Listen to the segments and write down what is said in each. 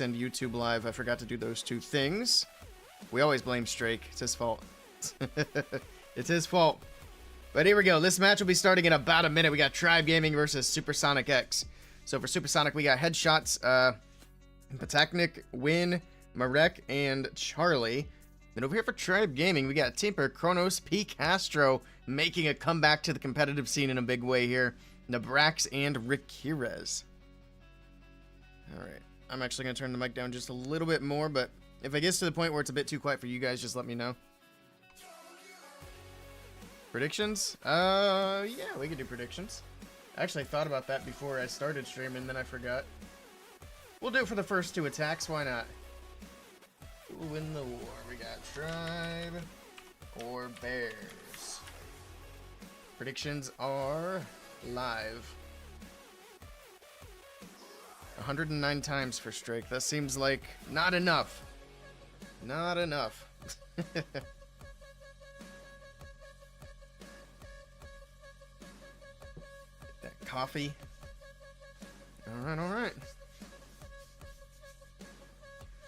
and YouTube Live. I forgot to do those two things. We always blame Strake. It's his fault. It's his fault. But here we go. This match will be starting in about a minute. We got Tribe Gaming versus Supersonic X. So for Supersonic, we got Headshots, Pataknik, Win, Marek, and Charlie. Then over here for Tribe Gaming, we got Timper, Kronos, P. Castro making a comeback to the competitive scene in a big way here. Nabrax and Rikirez. Alright. I'm actually going to turn the mic down just a little bit more, but if it gets to the point where it's a bit too quiet for you guys, just let me know. Predictions? Yeah, we could do predictions. I actually thought about that before I started streaming, then I forgot. We'll do it for the first two attacks, why not? Who will win the war? We got Tribe or Bears. Predictions are live. 109 times for Strake. That seems like not enough. Not enough. That coffee. Alright, alright.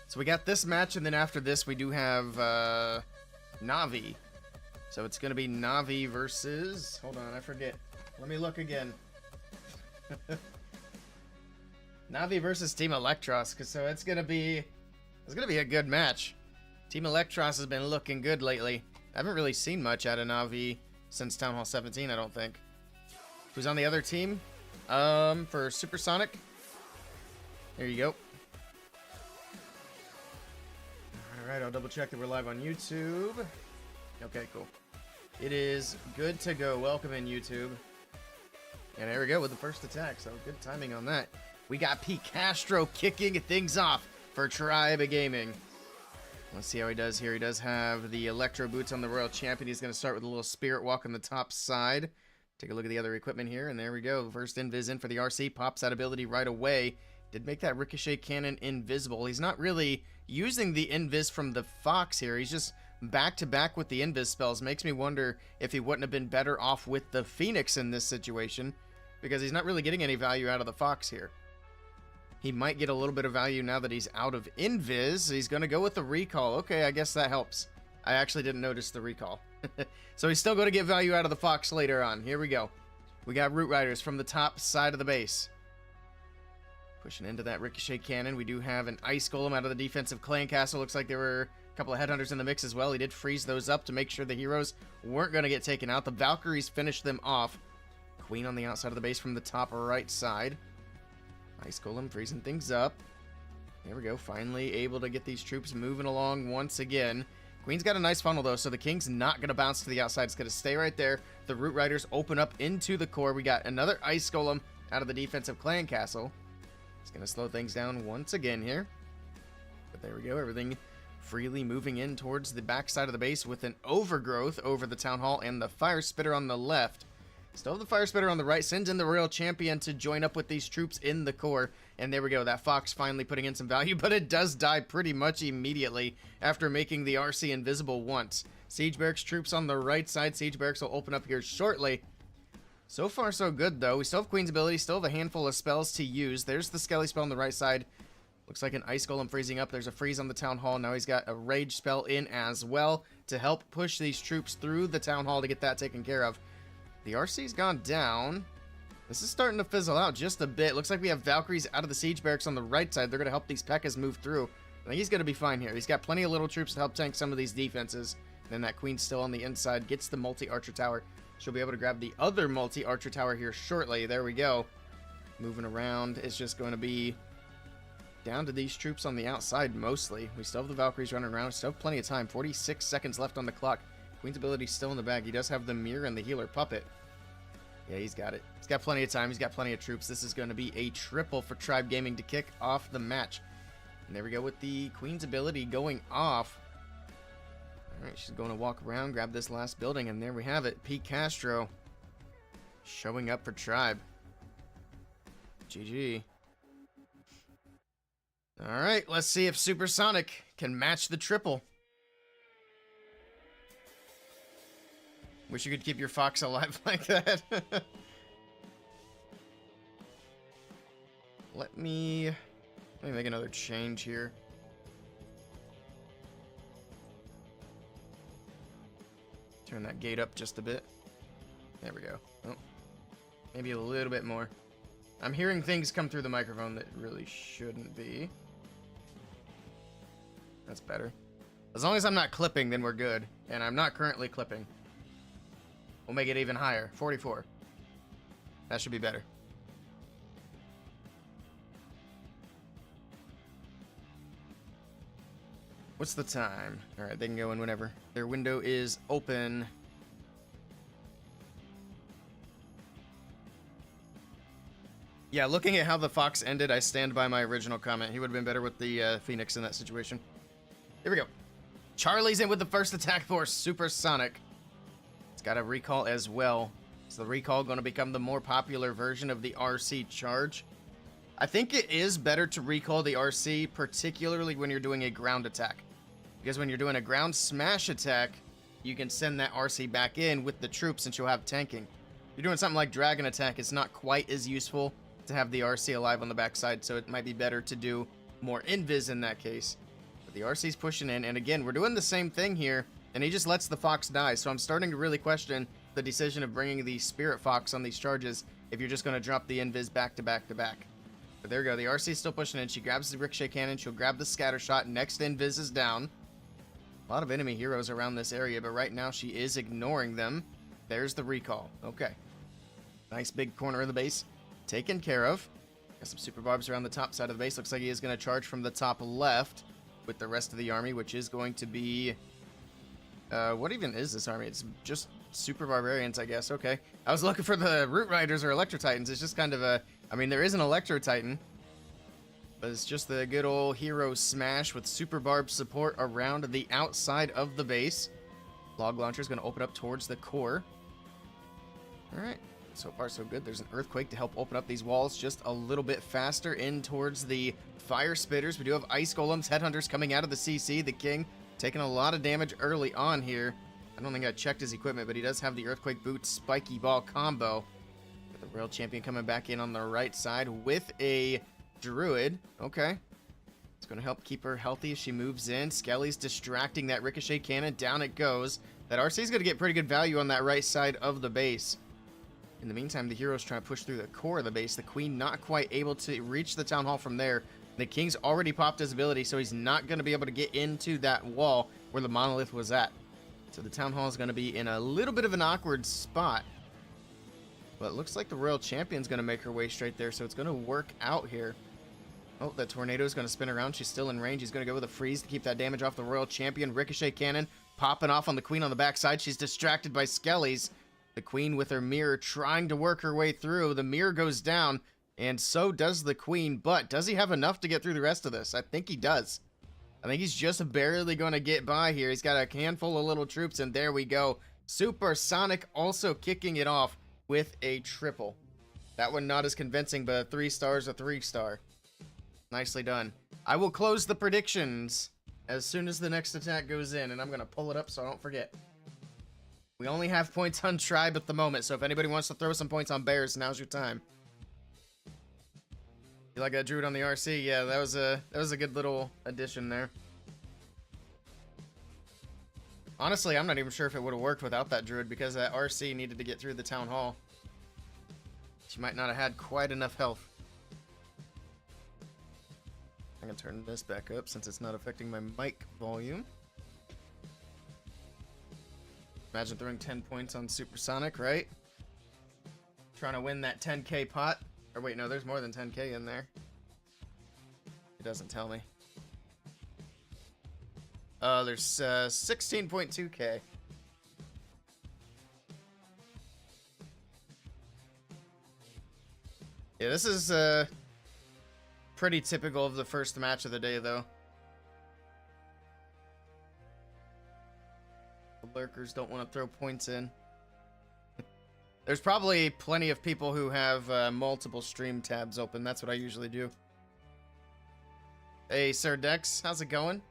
So we got this match, and then after this we do have Navi. So it's going to be Navi versus... Hold on, I forget. Let me look again. Navi versus Team Electros, so it's gonna be a good match. Team Electros has been looking good lately. I haven't really seen much out of Navi since Town Hall 17, I don't think. Who's on the other team? For Supersonic. There you go. Alright, I'll double check that we're live on YouTube. Okay, cool. It is good to go. Welcome in, YouTube. And there we go with the first attack, so good timing on that. We got P. Castro kicking things off for Tribe Gaming. Let's see how he does here. He does have the Electro Boots on the Royal Champion. He's going to start with a little Spirit Walk on the top side. Take a look at the other equipment here, and there we go. First Invis in for the RC. Pops that ability right away. Did make that Ricochet Cannon invisible. He's not really using the Invis from the Fox here. He's just back-to-back with the Invis spells. Makes me wonder if he wouldn't have been better off with the Phoenix in this situation, because he's not really getting any value out of the Fox here. He might get a little bit of value now that he's out of Invis. He's going to go with the Recall. Okay, I guess that helps. I actually didn't notice the Recall. So he's still going to get value out of the Fox later on. Here we go. We got Root Riders from the top side of the base. Pushing into that Ricochet Cannon. We do have an Ice Golem out of the defensive Clan Castle. Looks like there were a couple of Headhunters in the mix as well. He did freeze those up to make sure the heroes weren't going to get taken out. The Valkyries finished them off. Queen on the outside of the base from the top right side. Ice Golem freezing things up. There we go. Finally able to get these troops moving along once again. Queen's got a nice funnel, though, so the King's not going to bounce to the outside. It's going to stay right there. The Root Riders open up into the core. We got another Ice Golem out of the defensive Clan Castle. It's going to slow things down once again here. But there we go. Everything freely moving in towards the back side of the base with an Overgrowth over the Town Hall and the Fire Spitter on the left. Still the Fire Spitter on the right, sends in the Royal Champion to join up with these troops in the core. And there we go, that Fox finally putting in some value, but it does die pretty much immediately after making the RC invisible once. Siege Barracks troops on the right side. Siege Barracks will open up here shortly. So far, so good, though. We still have Queen's ability, still have a handful of spells to use. There's the Skelly spell on the right side. Looks like an Ice Golem freezing up. There's a freeze on the Town Hall. Now he's got a Rage spell in as well to help push these troops through the Town Hall to get that taken care of. The RC's gone down. This is starting to fizzle out just a bit. Looks like we have Valkyries out of the Siege Barracks on the right side. They're going to help these P.E.K.K.A.s move through. I think he's going to be fine here. He's got plenty of little troops to help tank some of these defenses. And then that Queen's still on the inside. Gets the multi-archer tower. She'll be able to grab the other multi-archer tower here shortly. There we go. Moving around. It's just going to be down to these troops on the outside mostly. We still have the Valkyries running around. Still have plenty of time. 46 seconds left on the clock. Queen's ability's still in the bag. He does have the Mirror and the Healer Puppet. Yeah, he's got it. He's got plenty of time. He's got plenty of troops. This is going to be a triple for Tribe Gaming to kick off the match. And there we go with the Queen's ability going off. Alright, she's going to walk around, grab this last building, and there we have it. P. Castro showing up for Tribe. GG. Alright, let's see if Supersonic can match the triple. Wish you could keep your Fox alive like that. Let me Let me make another change here. Turn that gate up just a bit. There we go. Oh, maybe a little bit more. I'm hearing things come through the microphone that really shouldn't be. That's better. As long as I'm not clipping, then we're good. And I'm not currently clipping. We'll make it even higher. 44. That should be better. What's the time? Alright, they can go in whenever. Their window is open. Yeah, looking at how the Fox ended, I stand by my original comment. He would have been better with the Phoenix in that situation. Here we go. Charlie's in with the first attack force, Supersonic. It's got a recall as well. Is the recall going to become the more popular version of the RC charge? I think it is better to recall the RC, particularly when you're doing a ground attack. Because when you're doing a ground smash attack, you can send that RC back in with the troops since you'll have tanking. If you're doing something like dragon attack, it's not quite as useful to have the RC alive on the backside, so it might be better to do more invis in that case. But the RC's pushing in, and again, we're doing the same thing here, and he just lets the Fox die, so I'm starting to really question the decision of bringing the Spirit Fox on these charges if you're just going to drop the invis back to back to back. But there we go, the RC's still pushing in, she grabs the Ricochet Cannon, she'll grab the Scatter Shot, next invis is down. A lot of enemy heroes around this area, but right now she is ignoring them. There's the recall. Okay. Nice big corner of the base taken care of. Got some super barbs around the top side of the base. Looks like he is going to charge from the top left with the rest of the army, which is going to be... what even is this army? It's just super barbarians, I guess. Okay. I was looking for the Root Riders or Electro Titans. It's just kind of a... I mean, there is an Electro Titan, but it's just the good old hero smash with super barb support around the outside of the base. Log launcher is going to open up towards the core. Alright, so far so good. There's an earthquake to help open up these walls just a little bit faster in towards the fire spitters. We do have ice golems, headhunters coming out of the CC. The king taking a lot of damage early on here. I don't think I checked his equipment, but he does have the earthquake boot spiky ball combo. Got the Royal Champion coming back in on the right side with a druid. Okay. It's going to help keep her healthy as she moves in. Skelly's distracting that Ricochet Cannon. Down it goes. That RC is going to get pretty good value on that right side of the base. In the meantime, the hero's trying to push through the core of the base. The queen not quite able to reach the town hall from there. The king's already popped his ability, so he's not going to be able to get into that wall where the monolith was at. So the town hall is going to be in a little bit of an awkward spot. But it looks like the Royal Champion's going to make her way straight there, so it's going to work out here. Oh, that tornado is going to spin around. She's still in range. He's going to go with a freeze to keep that damage off the Royal Champion. Ricochet Cannon popping off on the queen on the backside. She's distracted by Skelly's. The queen with her mirror trying to work her way through. The mirror goes down, and so does the queen. But does he have enough to get through the rest of this? I think he does. I think he's just barely going to get by here. He's got a handful of little troops, and there we go. Supersonic also kicking it off with a triple. That one not as convincing, but a 3 stars, a 3-star. Nicely done. I will close the predictions as soon as the next attack goes in, and I'm going to pull it up so I don't forget. We only have points on Tribe at the moment, so if anybody wants to throw some points on Bears, now's your time. You like that Druid on the RC? Yeah, that was a good little addition there. Honestly, I'm not even sure if it would have worked without that Druid, because that RC needed to get through the town hall. She might not have had quite enough health. I'm gonna turn this back up since it's not affecting my mic volume. Imagine throwing 10 points on Supersonic, right? Trying to win that 10k pot. Or wait, no, there's more than 10k in there. It doesn't tell me. There's 16.2k. Yeah, this is pretty typical of the first match of the day, though. The lurkers don't want to throw points in. There's probably plenty of people who have multiple stream tabs open. That's what I usually do. Hey, Sir Dex, how's it going?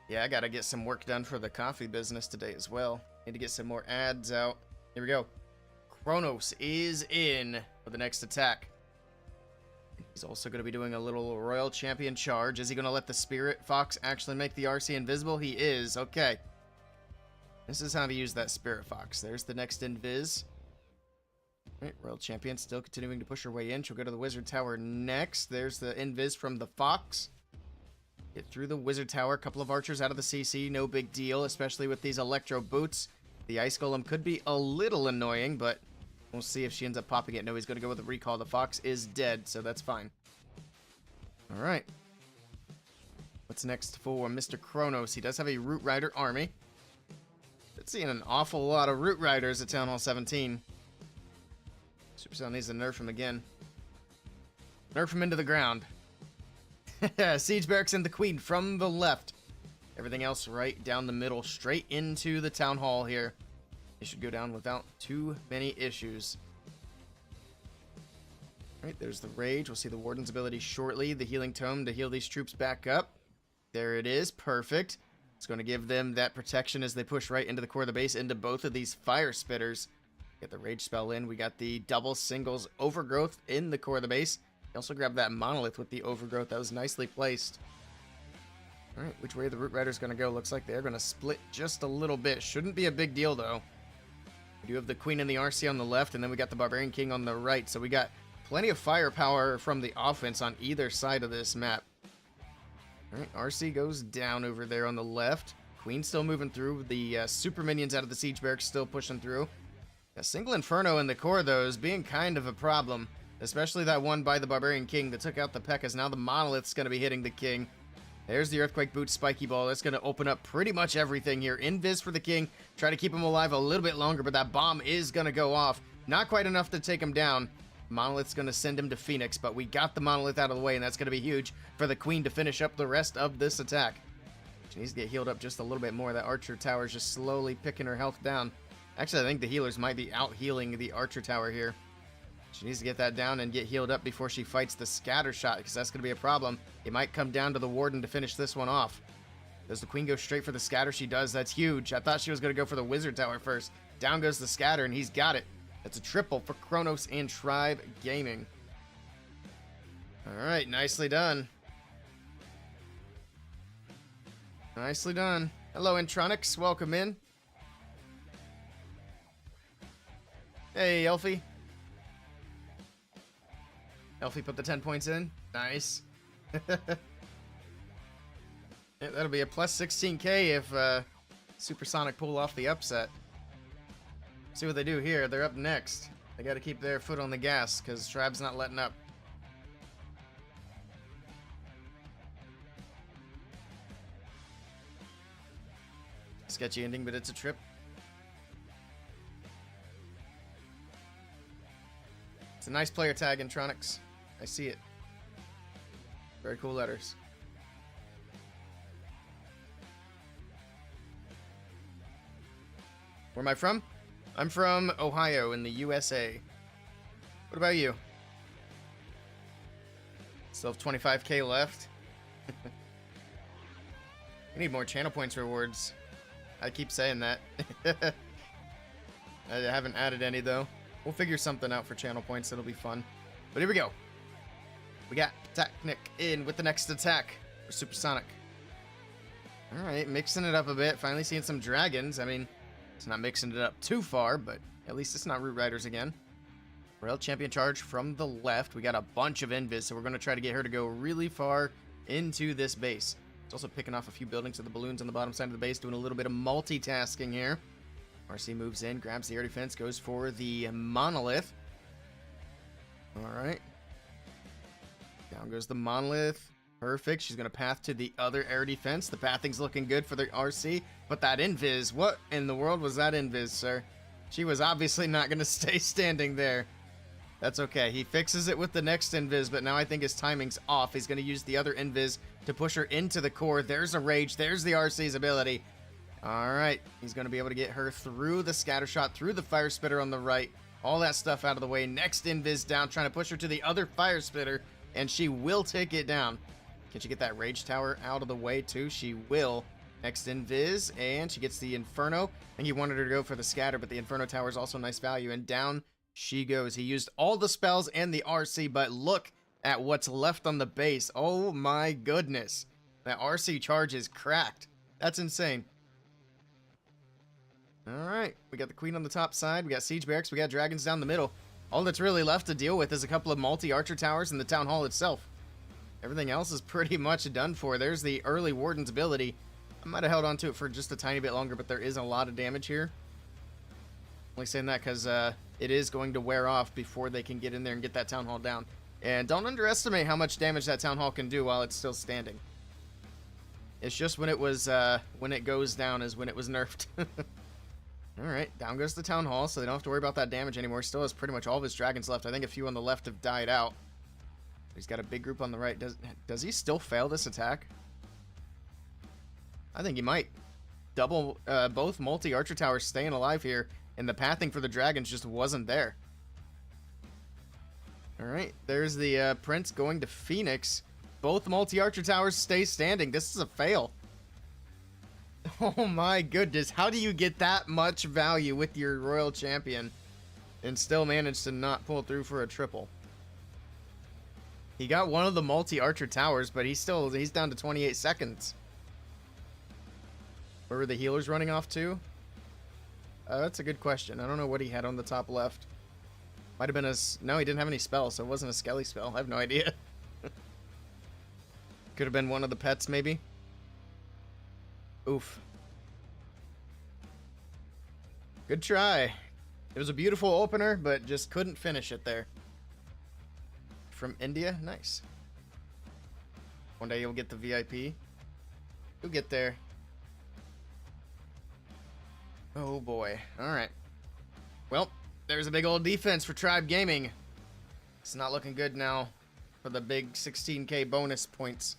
Yeah, I gotta get some work done for the coffee business today as well. Need to get some more ads out. Here we go. Kronos is in for the next attack. He's also going to be doing a little Royal Champion charge. Is he going to let the Spirit Fox actually make the RC invisible? He is. Okay. This is how to use that Spirit Fox. There's the next invis. Alright, Royal Champion still continuing to push her way in. She'll go to the Wizard Tower next. There's the invis from the Fox. Get through the Wizard Tower. A couple of archers out of the CC. No big deal, especially with these Electro Boots. The Ice Golem could be a little annoying, but we'll see if she ends up popping it. No, he's going to go with the recall. The Fox is dead, so that's fine. Alright. What's next for Mr. Kronos? He does have a Root Rider army. Been seeing an awful lot of Root Riders at Town Hall 17. Supercell needs to nerf him again. Nerf him into the ground. Siege Barracks and the Queen from the left. Everything else right down the middle, straight into the Town Hall here. It should go down without too many issues. Alright, there's the Rage. We'll see the Warden's ability shortly. The Healing Tome to heal these troops back up. There it is. Perfect. It's going to give them that protection as they push right into the core of the base, into both of these Fire Spitters. Get the Rage spell in. We got the double singles Overgrowth in the core of the base. We also grabbed that Monolith with the Overgrowth. That was nicely placed. Alright, which way the Root Rider's going to go? Looks like they're going to split just a little bit. Shouldn't be a big deal, though. We do have the Queen and the RC on the left, and then we got the Barbarian King on the right. So we got plenty of firepower from the offense on either side of this map. Alright, RC goes down over there on the left. Queen still moving through. The super minions out of the Siege Barracks still pushing through. A single Inferno in the core, though, is being kind of a problem. Especially that one by the Barbarian King that took out the P.E.K.K.A.s. Now the Monolith's going to be hitting the King. There's the Earthquake Boot Spiky Ball. That's going to open up pretty much everything here. Invis for the King. Try to keep him alive a little bit longer, but that bomb is going to go off. Not quite enough to take him down. Monolith's going to send him to Phoenix, but we got the Monolith out of the way, and that's going to be huge for the Queen to finish up the rest of this attack. She needs to get healed up just a little bit more. That Archer Tower is just slowly picking her health down. Actually, I think the healers might be out-healing the Archer Tower here. She needs to get that down and get healed up before she fights the Scatter Shot, because that's going to be a problem. It might come down to the Warden to finish this one off. Does the Queen go straight for the Scatter? She does. That's huge. I thought she was going to go for the Wizard Tower first. Down goes the Scatter, and he's got it. That's a triple for Kronos and Tribe Gaming. Alright, nicely done. Nicely done. Hello, Intronics. Welcome in. Hey, Elfie. Elfie put the 10 points in. Nice. Yeah, that'll be a plus 16k if Supersonic pull off the upset. See what they do here. They're up next. They got to keep their foot on the gas because Tribe's not letting up. Sketchy ending, but it's a trip. It's a nice player tag, Intronics. I see it. Very cool letters. Where am I from? I'm from Ohio in the USA. What about you? Still have 25k left. We need more channel points rewards. I keep saying that. I haven't added any though. We'll figure something out for channel points. It'll be fun. But here we go. We got Technic in with the next attack for Supersonic. Alright, mixing it up a bit. Finally seeing some dragons. I mean, it's not mixing it up too far, but at least it's not Root Riders again. Royal Champion charge from the left. We got a bunch of invis, so we're going to try to get her to go really far into this base. It's also picking off a few buildings with the balloons on the bottom side of the base, doing a little bit of multitasking here. RC moves in, grabs the air defense, goes for the Monolith. Alright. Down goes the Monolith. Perfect. She's going to path to the other air defense. The pathing's looking good for the RC. But that invis, what in the world was that invis, sir? She was obviously not going to stay standing there. That's okay. He fixes it with the next invis, but now I think his timing's off. He's going to use the other invis to push her into the core. There's a Rage. There's the RC's ability. Alright. He's going to be able to get her through the Scatter Shot, through the Fire Spitter on the right. All that stuff out of the way. Next invis down, trying to push her to the other Fire Spitter, and she will take it down. Can she get that Rage Tower out of the way too? She will. Next invis, and she gets the Inferno. And you wanted her to go for the Scatter, but the Inferno Tower is also nice value, and down she goes. He used all the spells and the RC, but look at what's left on the base. Oh my goodness. That RC charge is cracked. That's insane. Alright, we got the queen on the top side, we got siege barracks, we got dragons down the middle. All that's really left to deal with is a couple of multi-archer towers and the town hall itself. Everything else is pretty much done for. There's the early warden's ability. I might have held on to it for just a tiny bit longer, but there is a lot of damage here. Only saying that because it is going to wear off before they can get in there and get that town hall down. And don't underestimate how much damage that town hall can do while it's still standing. It's just when it was when it goes down is when it was nerfed. Alright, down goes the town hall, so they don't have to worry about that damage anymore. Still has pretty much all of his dragons left. I think a few on the left have died out. He's got a big group on the right. Does he still fail this attack? I think he might. Double, both multi-archer towers staying alive here, and the pathing for the dragons just wasn't there. Alright, there's the prince going to Phoenix. Both multi-archer towers stay standing. This is a fail. Oh my goodness, how do you get that much value with your royal champion and still manage to not pull through for a triple? He got one of the multi-archer towers, but he's down to 28 seconds. Where were the healers running off to? That's a good question. I don't know what he had on the top left. Might have been a... No, he didn't have any spells, so it wasn't a Skelly spell. I have no idea. Could have been one of the pets, maybe. Oof. Good try. It was a beautiful opener, but just couldn't finish it there. From India? Nice. One day you'll get the VIP. You'll get there. Oh boy. Alright. Well, there's a big old defense for Tribe Gaming. It's not looking good now for the big 16k bonus points.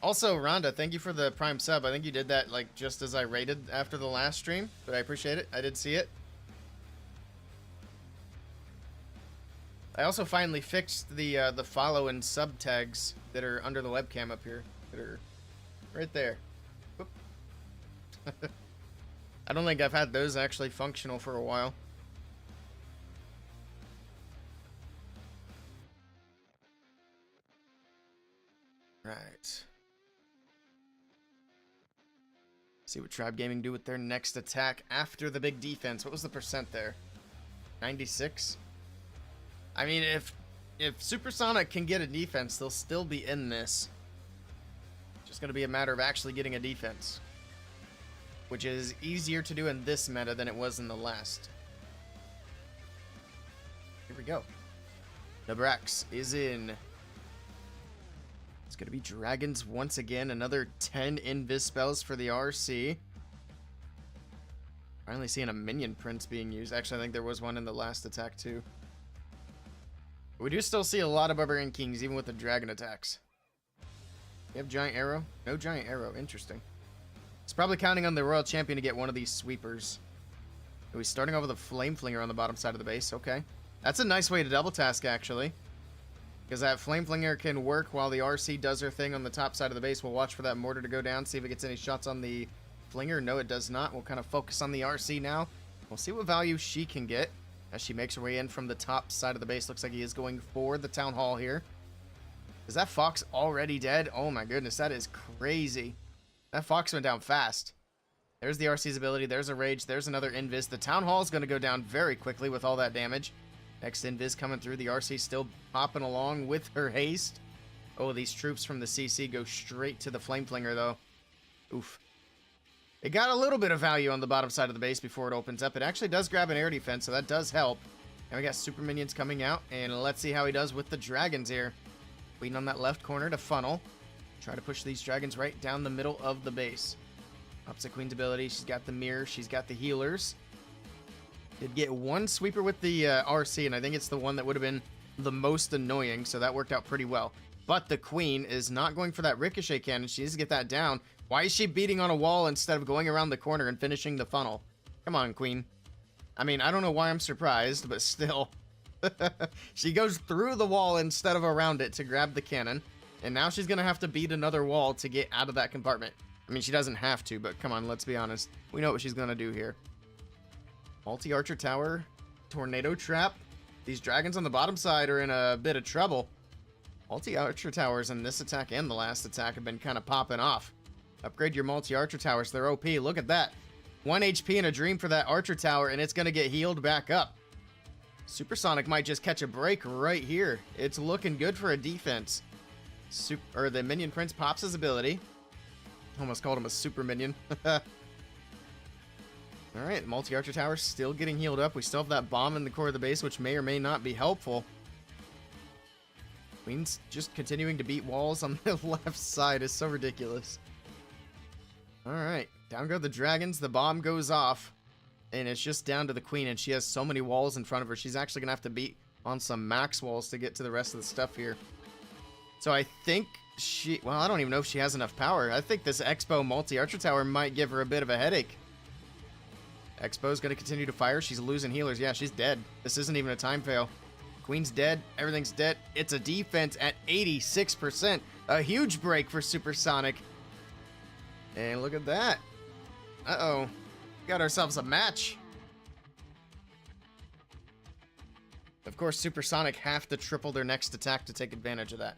Also, Rhonda, thank you for the Prime sub. I think you did that like just as I rated after the last stream, but I appreciate it. I did see it. I also finally fixed the follow and sub tags that are under the webcam up here, that are right there. Whoop. I don't think I've had those actually functional for a while. Right. See what Tribe Gaming do with their next attack after the big defense. What was the percent there? 96? I mean, if Supersonic can get a defense, they'll still be in this. Just going to be a matter of actually getting a defense, which is easier to do in this meta than it was in the last. Here we go. Nabrax is in. It's going to be dragons once again. Another 10 invis spells for the RC. Finally seeing a minion prince being used. Actually, I think there was one in the last attack too. We do still see a lot of Barbarian Kings, even with the dragon attacks. You have Giant Arrow? No Giant Arrow. Interesting. It's probably counting on the Royal Champion to get one of these sweepers. Are we starting over the Flame Flinger on the bottom side of the base? Okay. That's a nice way to double task, actually. Because that Flame Flinger can work while the RC does her thing on the top side of the base. We'll watch for that mortar to go down, see if it gets any shots on the Flinger. No, it does not. We'll kind of focus on the RC now. We'll see what value she can get as she makes her way in from the top side of the base. Looks like he is going for the Town Hall here. Is that Fox already dead? Oh my goodness, that is crazy. That Fox went down fast. There's the RC's ability. There's a Rage. There's another Invis. The Town Hall is going to go down very quickly with all that damage. Next Invis coming through. The RC still popping along with her haste. Oh, these troops from the CC go straight to the Flame Flinger, though. Oof. It got a little bit of value on the bottom side of the base before it opens up. It actually does grab an air defense, so that does help. And we got super minions coming out, and let's see how he does with the dragons here. Queen on that left corner to funnel. Try to push these dragons right down the middle of the base. Opposite Queen's ability. She's got the mirror. She's got the healers. Did get one sweeper with the RC, and I think it's the one that would have been the most annoying, so that worked out pretty well. But the Queen is not going for that ricochet cannon. She needs to get that down. Why is she beating on a wall instead of going around the corner and finishing the funnel? Come on, Queen. I mean, I don't know why I'm surprised, but still. She goes through the wall instead of around it to grab the cannon, and now she's going to have to beat another wall to get out of that compartment. I mean, she doesn't have to, but come on, let's be honest. We know what she's going to do here. Multi-archer tower, tornado trap. These dragons on the bottom side are in a bit of trouble. Multi-archer towers in this attack and the last attack have been kind of popping off. Upgrade your multi-archer towers. They're OP. Look at that. 1 HP and a dream for that archer tower, and it's going to get healed back up. Supersonic might just catch a break right here. It's looking good for a defense. The Minion Prince pops his ability. Almost called him a super minion. Alright, multi-archer tower still getting healed up. We still have that bomb in the core of the base, which may or may not be helpful. Queen's just continuing to beat walls on the left side is so ridiculous. Alright, down go the dragons. The bomb goes off. And it's just down to the queen, and she has so many walls in front of her. She's actually going to have to beat on some max walls to get to the rest of the stuff here. So I think she... Well, I don't even know if she has enough power. I think this Expo multi-archer tower might give her a bit of a headache. Expo's going to continue to fire. She's losing healers. Yeah, she's dead. This isn't even a time fail. Queen's dead. Everything's dead. It's a defense at 86%. A huge break for Supersonic. And look at that. Uh-oh. Got ourselves a match. Of course, Supersonic have to triple their next attack to take advantage of that.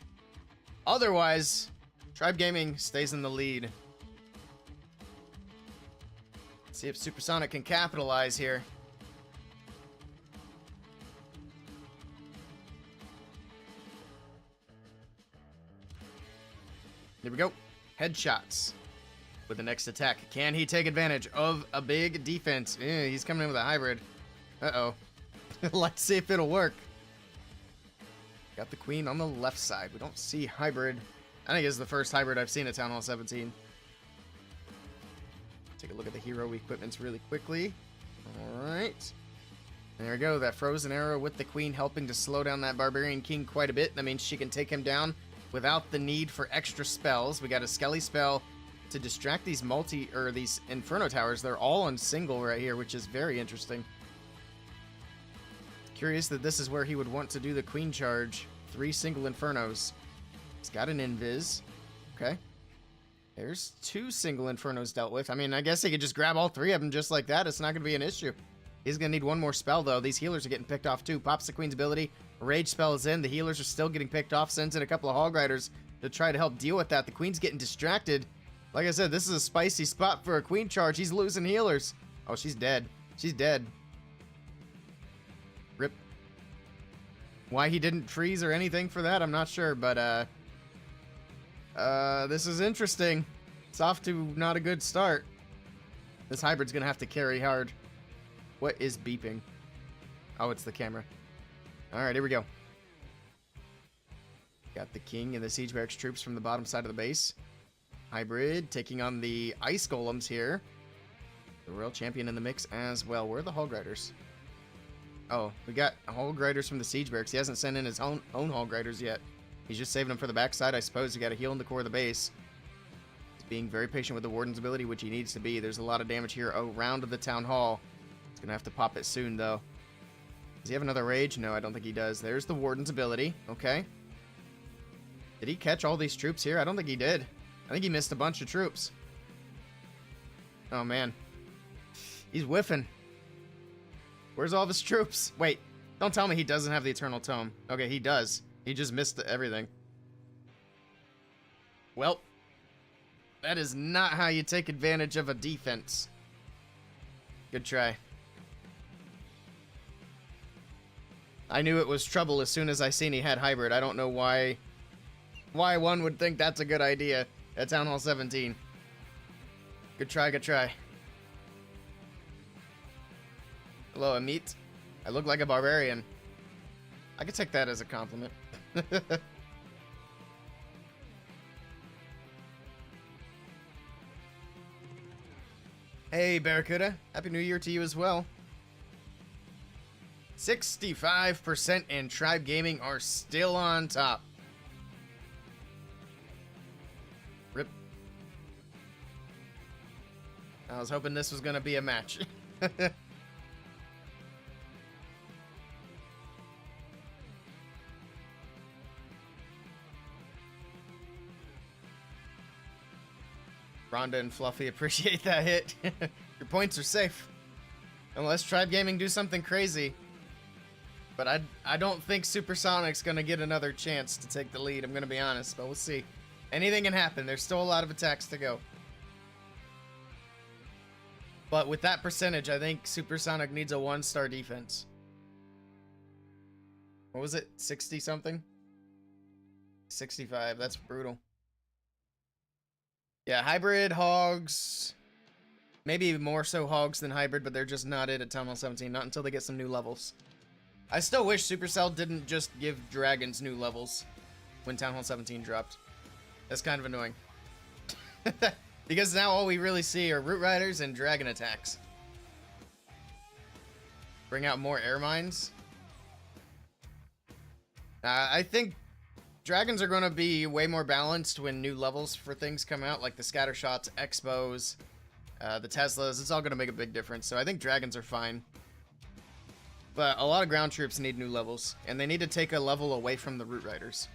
Otherwise, Tribe Gaming stays in the lead. Let's see if Supersonic can capitalize here. There we go. Headshots. With the next attack. Can he take advantage of a big defense? He's coming in with a hybrid. Uh-oh. Let's see if it'll work. Got the queen on the left side. We don't see hybrid. I think it's the first hybrid I've seen at Town Hall 17. Take a look at the hero equipments really quickly. Alright. There we go. That frozen arrow with the queen helping to slow down that barbarian king quite a bit. That means she can take him down without the need for extra spells. We got a Skelly spell to distract these these Inferno towers. They're all on single right here, which is very interesting. Curious that this is where he would want to do the queen charge. 3 single Infernos. He's got an invis. Okay. There's 2 single Infernos dealt with. I mean, I guess he could just grab all 3 of them just like that. It's not going to be an issue. He's going to need one more spell, though. These healers are getting picked off, too. Pops the queen's ability. Rage spell is in. The healers are still getting picked off. Sends in a couple of Hog Riders to try to help deal with that. The queen's getting distracted. Like I said, this is a spicy spot for a queen charge. He's losing healers. Oh, she's dead. She's dead. Rip. Why he didn't freeze or anything for that, I'm not sure, but, this is interesting. It's off to not a good start. This hybrid's gonna have to carry hard. What is beeping? Oh, it's the camera. Alright, here we go. Got the king and the siege barracks troops from the bottom side of the base. Hybrid taking on the ice golems here. The royal champion in the mix as well. Where are the Hog Riders? Oh, we got Hog Riders from the siege barracks. He hasn't sent in his own Hog Riders yet. He's just saving them for the backside, I suppose. You got to heal in the core of the base. He's being very patient with the Warden's ability, which he needs to be. There's a lot of damage here around the town hall. He's going to have to pop it soon, though. Does he have another rage? No, I don't think he does. There's the Warden's ability. Okay. Did he catch all these troops here? I don't think he did. I think he missed a bunch of troops. Oh, man. He's whiffing. Where's all of his troops? Wait, don't tell me he doesn't have the Eternal Tome. Okay, he does. He just missed everything. Well, that is not how you take advantage of a defense. Good try. I knew it was trouble as soon as I seen he had hybrid. I don't know why one would think that's a good idea at Town Hall 17. Good try, good try. Hello, Amit. I look like a barbarian. I could take that as a compliment. Hey, Barracuda. Happy New Year to you as well. 65% and Tribe Gaming are still on top. Rip. I was hoping this was going to be a match. Rhonda and Fluffy appreciate that hit. Your points are safe. Unless Tribe Gaming do something crazy. But I don't think Supersonic's going to get another chance to take the lead. I'm going to be honest, but we'll see. Anything can happen. There's still a lot of attacks to go. But with that percentage, I think Supersonic needs a 1-star defense. What was it? 60-something? 65. That's brutal. Yeah, hybrid, hogs. Maybe more so hogs than hybrid, but they're just not it at Town Hall 17. Not until they get some new levels. I still wish Supercell didn't just give dragons new levels when Town Hall 17 dropped. That's kind of annoying. Because now all we really see are Root Riders and dragon attacks. Bring out more air mines. I think dragons are going to be way more balanced when new levels for things come out, like the scatter shots, expos, the Teslas. It's all going to make a big difference. So I think dragons are fine. But a lot of ground troops need new levels, and they need to take a level away from the Root Riders.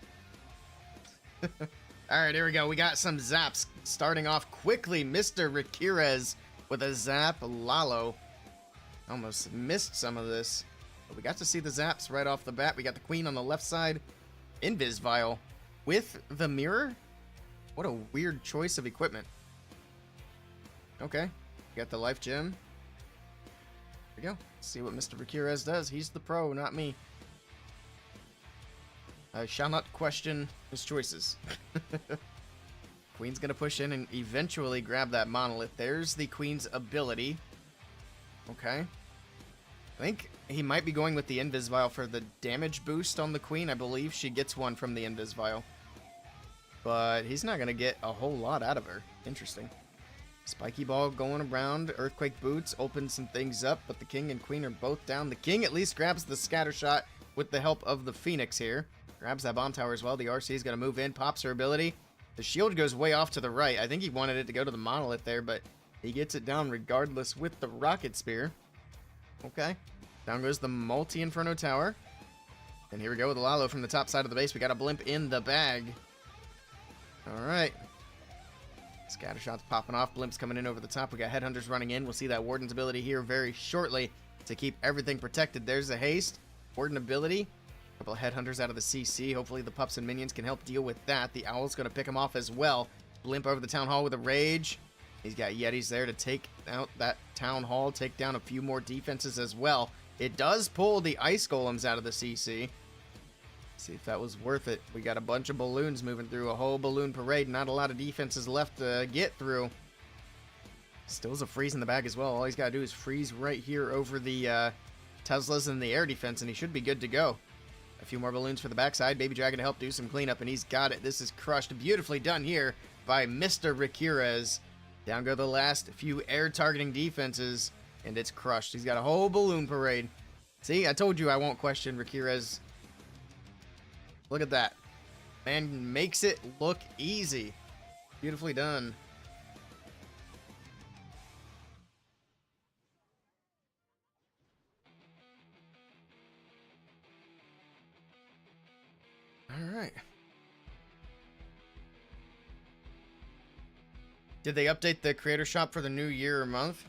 Alright, here we go. We got some zaps. Starting off quickly, Mr. Rakirez with a zap. Lalo. Almost missed some of this. But we got to see the zaps right off the bat. We got the Queen on the left side. Invis Vial with the mirror? What a weird choice of equipment. Okay. We got the Life Gem. There we go. See what Mr. Rakirez does. He's the pro, not me. I shall not question his choices. Queen's gonna push in and eventually grab that monolith. There's the Queen's ability. Okay. I think he might be going with the Invis Vial for the damage boost on the Queen. I believe she gets one from the Invis Vial. But he's not gonna get a whole lot out of her. Interesting. Spiky Ball going around. Earthquake Boots opens some things up, but the King and Queen are both down. The King at least grabs the scatter shot with the help of the Phoenix here. Grabs that bomb tower as well. The RC is going to move in, pops her ability. The shield goes way off to the right. I think he wanted it to go to the monolith there, but he gets it down regardless with the rocket spear. Okay. Down goes the multi-inferno tower. And here we go with Lalo from the top side of the base. We got a blimp in the bag. Alright. Scattershot's popping off. Blimp's coming in over the top. We got Headhunters running in. We'll see that Warden's ability here very shortly to keep everything protected. There's a haste. Warden ability. A couple of Headhunters out of the CC. Hopefully the pups and minions can help deal with that. The Owl's going to pick him off as well. Blimp over the Town Hall with a Rage. He's got Yetis there to take out that Town Hall. Take down a few more defenses as well. It does pull the Ice Golems out of the CC. See if that was worth it. We got a bunch of balloons moving through. A whole balloon parade. Not a lot of defenses left to get through. Still's a freeze in the bag as well. All he's got to do is freeze right here over the Teslas and the air defense, and he should be good to go. A few more balloons for the backside. Baby Dragon to help do some cleanup, and he's got it. This is crushed. Beautifully done here by Mr. Rakirez. Down go the last few air targeting defenses, and it's crushed. He's got a whole balloon parade. See, I told you I won't question Rakirez. Look at that. Man makes it look easy. Beautifully done. Alright. Did they update the creator shop for the new year or month?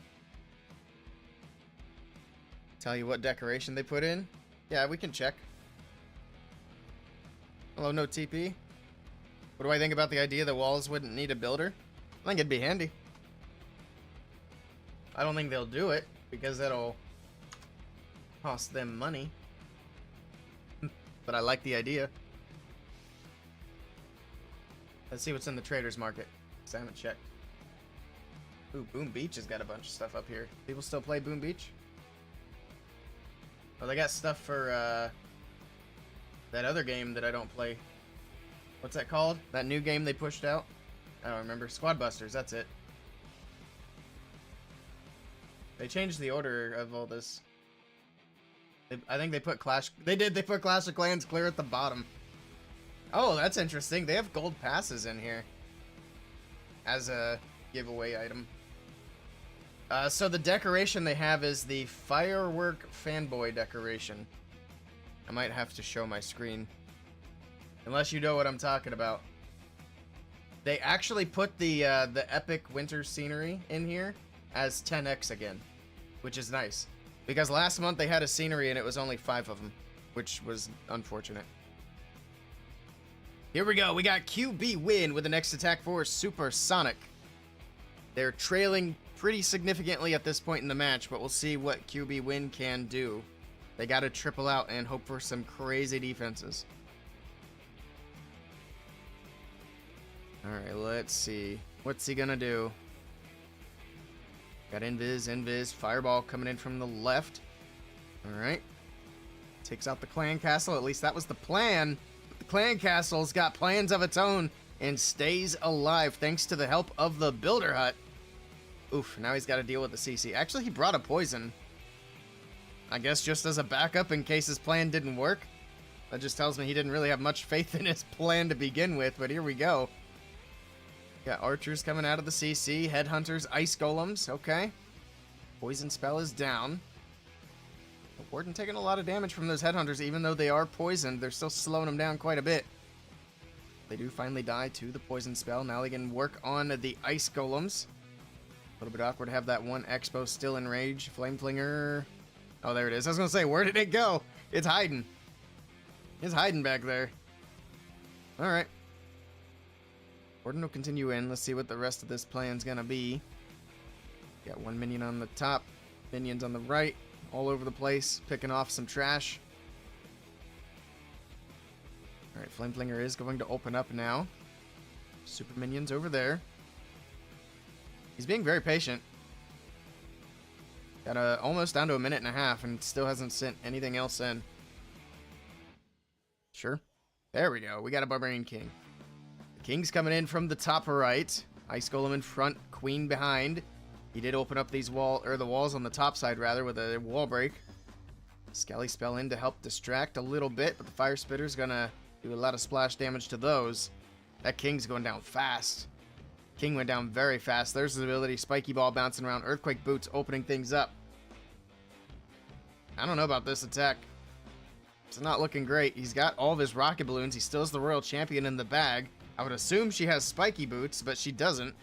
Tell you what decoration they put in? Yeah, we can check. Hello, no TP. What do I think about the idea that walls wouldn't need a builder? I think it'd be handy. I don't think they'll do it because that'll cost them money. But I like the idea. Let's see what's in the traders market. I haven't checked. Ooh, Boom Beach has got a bunch of stuff up here. People still play Boom Beach? Oh, they got stuff for that other game that I don't play. What's that called? That new game they pushed out? I don't remember. Squad Busters, that's it. They changed the order of all this. I think they put Clash... They put Clash of Clans clear at the bottom. Oh, that's interesting. They have gold passes in here. As a giveaway item. So the decoration they have is the Firework Fanboy decoration. I might have to show my screen. Unless you know what I'm talking about. They actually put the epic winter scenery in here as 10x again. Which is nice. Because last month they had a scenery and it was only 5 of them. which was unfortunate. Here we go. We got QB Win with the next attack for Supersonic. They're trailing pretty significantly at this point in the match, but we'll see what QB Win can do. They got to triple out and hope for some crazy defenses. Alright, let's see. What's he gonna do? Got Invis, Fireball coming in from the left. Alright. Takes out the Clan Castle. At least that was the plan. The Clan Castle's got plans of its own and stays alive thanks to the help of the Builder Hut. Oof, now he's got to deal with the CC. Actually, he brought a poison. I guess just as a backup in case his plan didn't work. That just tells me he didn't really have much faith in his plan to begin with, but here we go. Got archers coming out of the CC, headhunters, ice golems, okay. Poison spell is down. The Warden taking a lot of damage from those headhunters, even though they are poisoned, they're still slowing them down quite a bit. They do finally die to the poison spell. Now they can work on the ice golems. A little bit awkward to have that one Expo still in rage. Flame Flinger. Oh, there it is. I was going to say, where did it go? It's hiding. It's hiding back there. Alright. Warden will continue in. Let's see what the rest of this plan's going to be. Got one minion on the top. Minions on the right. All over the place. Picking off some trash. Alright, Flame Flinger is going to open up now. Super minions over there. He's being very patient. Got almost down to a minute and a half and still hasn't sent anything else in. Sure. There we go. We got a Barbarian King. The King's coming in from the top right. Ice Golem in front, Queen behind. He did open up these the walls on the top side rather with a wall break. Skelly spell in to help distract a little bit, but the Fire Spitter's gonna do a lot of splash damage to those. That King's going down fast. King went down very fast. There's his ability. Spiky Ball bouncing around. Earthquake Boots opening things up. I don't know about this attack. It's not looking great. He's got all of his rocket balloons. He still has the Royal Champion in the bag. I would assume she has Spiky Boots, but she doesn't.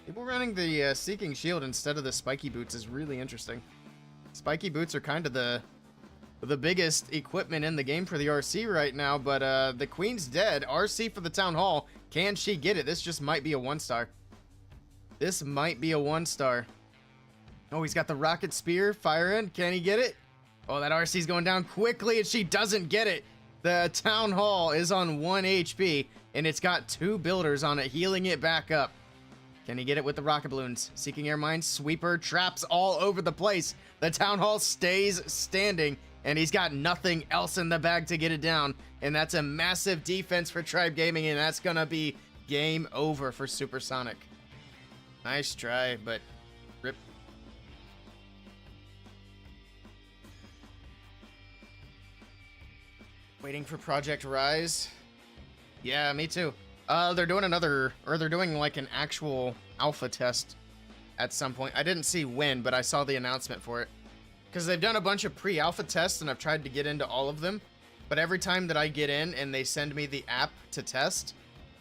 People running the Seeking Shield instead of the Spiky Boots is really interesting. Spiky Boots are kind of the biggest equipment in the game for the RC right now, but the Queen's dead. RC for the Town Hall. Can she get it? This just might be a 1-star. This might be a 1-star. Oh, he's got the Rocket Spear. Fire in. Can he get it? Oh, that RC's going down quickly, and she doesn't get it. The Town Hall is on 1 HP, and it's got 2 builders on it, healing it back up. Can he get it with the rocket balloons? Seeking Air Mine, Sweeper, traps all over the place. The Town Hall stays standing, and he's got nothing else in the bag to get it down. And that's a massive defense for Tribe Gaming, and that's gonna be game over for Supersonic. Nice try, but rip. Waiting for Project Rise. Yeah, me too. They're doing they're doing like an actual alpha test at some point. I didn't see when, but I saw the announcement for it. Because they've done a bunch of pre-alpha tests, and I've tried to get into all of them. But every time that I get in and they send me the app to test,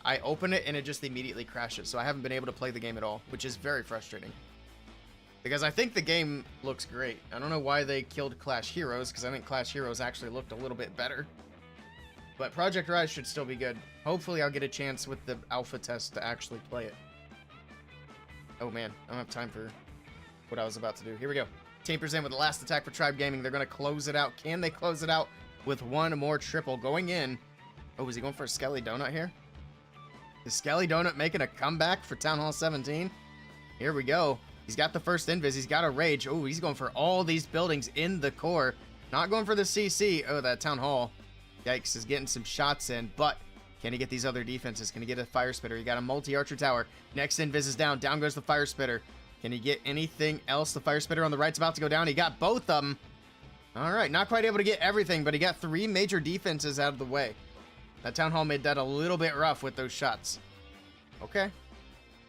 I open it and it just immediately crashes. So I haven't been able to play the game at all, which is very frustrating. Because I think the game looks great. I don't know why they killed Clash Heroes, because I think Clash Heroes actually looked a little bit better. But Project Rise should still be good. Hopefully I'll get a chance with the alpha test to actually play it. Oh man, I don't have time for what I was about to do. Here we go. Tapers in with the last attack for Tribe Gaming. They're going to close it out. Can they close it out with one more triple going in? Oh, is he going for a Skelly Donut here? Is Skelly Donut making a comeback for Town Hall 17? Here we go. He's got the first invis. He's got a rage. Oh, he's going for all these buildings in the core. Not going for the CC. Oh, that Town Hall. Yikes, is getting some shots in, but can he get these other defenses? Can he get a Fire Spitter? He got a multi-archer tower. Next invis is down. Down goes the Fire Spitter. Can he get anything else? The Fire Spitter on the right's about to go down. He got both of them. All right, not quite able to get everything, but he got 3 major defenses out of the way. That Town Hall made that a little bit rough with those shots. Okay.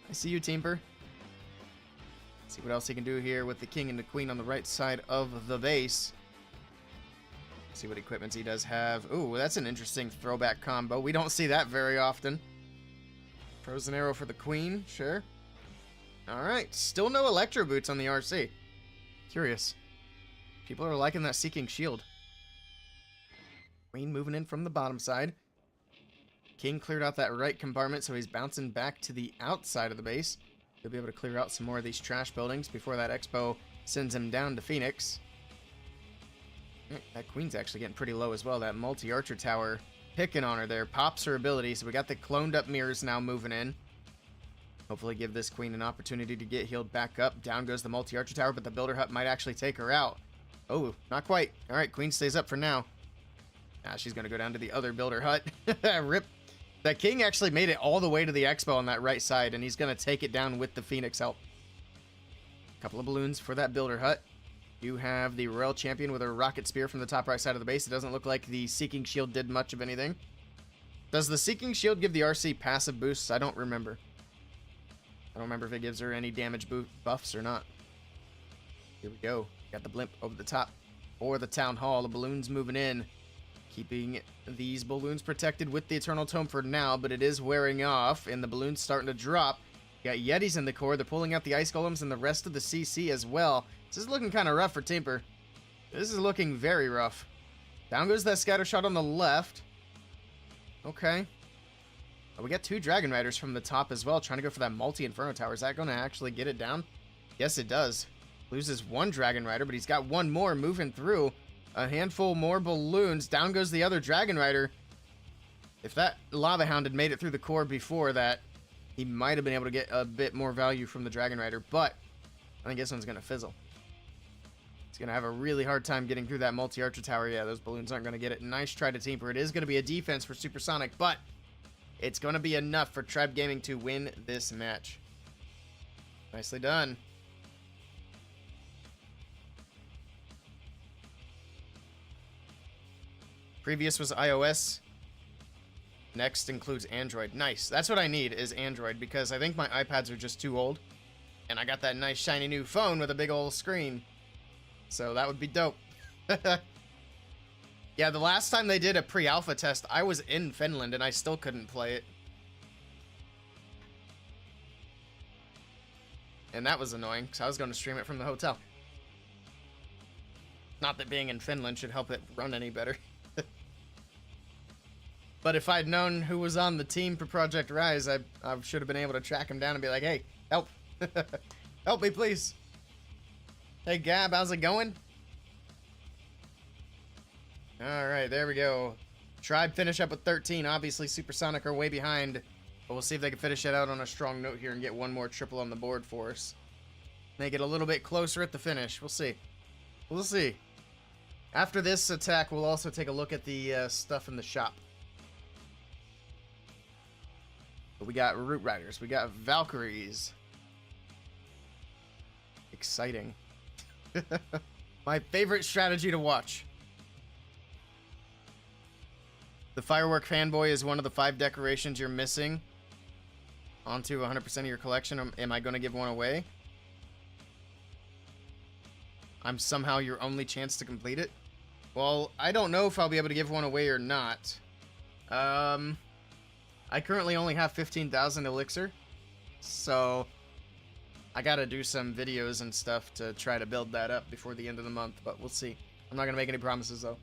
I see you, Teamper. See what else he can do here with the King and the Queen on the right side of the base. See what equipments he does have. Ooh, that's an interesting throwback combo. We don't see that very often. Frozen Arrow for the Queen, sure. Alright, still no Electro Boots on the RC. Curious. People are liking that Seeking Shield. Queen moving in from the bottom side. King cleared out that right compartment, so he's bouncing back to the outside of the base. He'll be able to clear out some more of these trash buildings before that Expo sends him down to Phoenix. That Queen's actually getting pretty low as well. That multi-archer tower picking on her there. Pops her ability, so we got the cloned up mirrors now moving in. Hopefully give this Queen an opportunity to get healed back up. Down goes the multi-archer tower, but the builder hut might actually take her out. Oh, not quite. All right, Queen stays up for now. She's going to go down to the other builder hut. Rip. That King actually made it all the way to the Expo on that right side, and he's going to take it down with the Phoenix help. A couple of balloons for that builder hut. You have the Royal Champion with a rocket spear from the top right side of the base. It doesn't look like the Seeking Shield did much of anything. Does the Seeking Shield give the RC passive boosts? I don't remember. I don't remember if it gives her any damage buffs or not. Here we go. Got the blimp over the top for the Town Hall. The balloons moving in. Keeping these balloons protected with the Eternal Tome for now, but it is wearing off, and the balloons starting to drop. You got Yetis in the core. They're pulling out the Ice Golems and the rest of the CC as well. This is looking kind of rough for Temper. This is looking very rough. Down goes that scatter shot on the left. Okay. Oh, we got 2 Dragon Riders from the top as well, trying to go for that multi-Inferno Tower. Is that going to actually get it down? Yes, it does. Loses 1 Dragon Rider, but he's got 1 more moving through. A handful more balloons. Down goes the other Dragon Rider. If that Lava Hound had made it through the core before that, he might have been able to get a bit more value from the Dragon Rider, but I think this one's going to fizzle. It's going to have a really hard time getting through that multi-archer tower. Yeah, those balloons aren't going to get it. Nice try to Temper. It is going to be a defense for Supersonic, but it's going to be enough for Tribe Gaming to win this match. Nicely done. Previous was iOS. Next includes Android. Nice. That's what I need is Android, because I think my iPads are just too old. And I got that nice shiny new phone with a big old screen. So that would be dope. Yeah, the last time they did a pre-alpha test, I was in Finland and I still couldn't play it. And that was annoying, because I was going to stream it from the hotel. Not that being in Finland should help it run any better. But if I'd known who was on the team for Project Rise, I should have been able to track him down and be like, hey, help. Help me, please. Hey, Gab, how's it going? All right, there we go. Tribe finish up with 13. Obviously, Supersonic are way behind. But we'll see if they can finish it out on a strong note here and get 1 more triple on the board for us. Make it a little bit closer at the finish. We'll see. We'll see. After this attack, we'll also take a look at the stuff in the shop. But we got Root Riders. We got Valkyries. Exciting. My favorite strategy to watch. The Firework Fanboy is one of the 5 decorations you're missing onto 100% of your collection. Am I going to give one away? I'm somehow your only chance to complete it? Well, I don't know if I'll be able to give one away or not. I currently only have 15,000 elixir, so I gotta do some videos and stuff to try to build that up before the end of the month, but we'll see. I'm not gonna make any promises, though.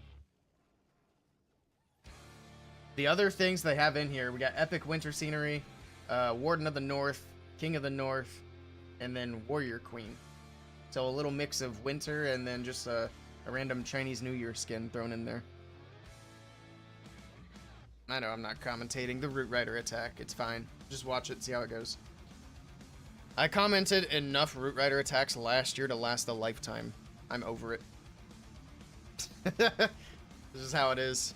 The other things they have in here, we got Epic Winter Scenery, Warden of the North, King of the North, and then Warrior Queen. So a little mix of winter and then just a random Chinese New Year skin thrown in there. I know I'm not commentating the Root Rider attack. It's fine. Just watch it, see how it goes. I commented enough Root Rider attacks last year to last a lifetime. I'm over it. This is how it is.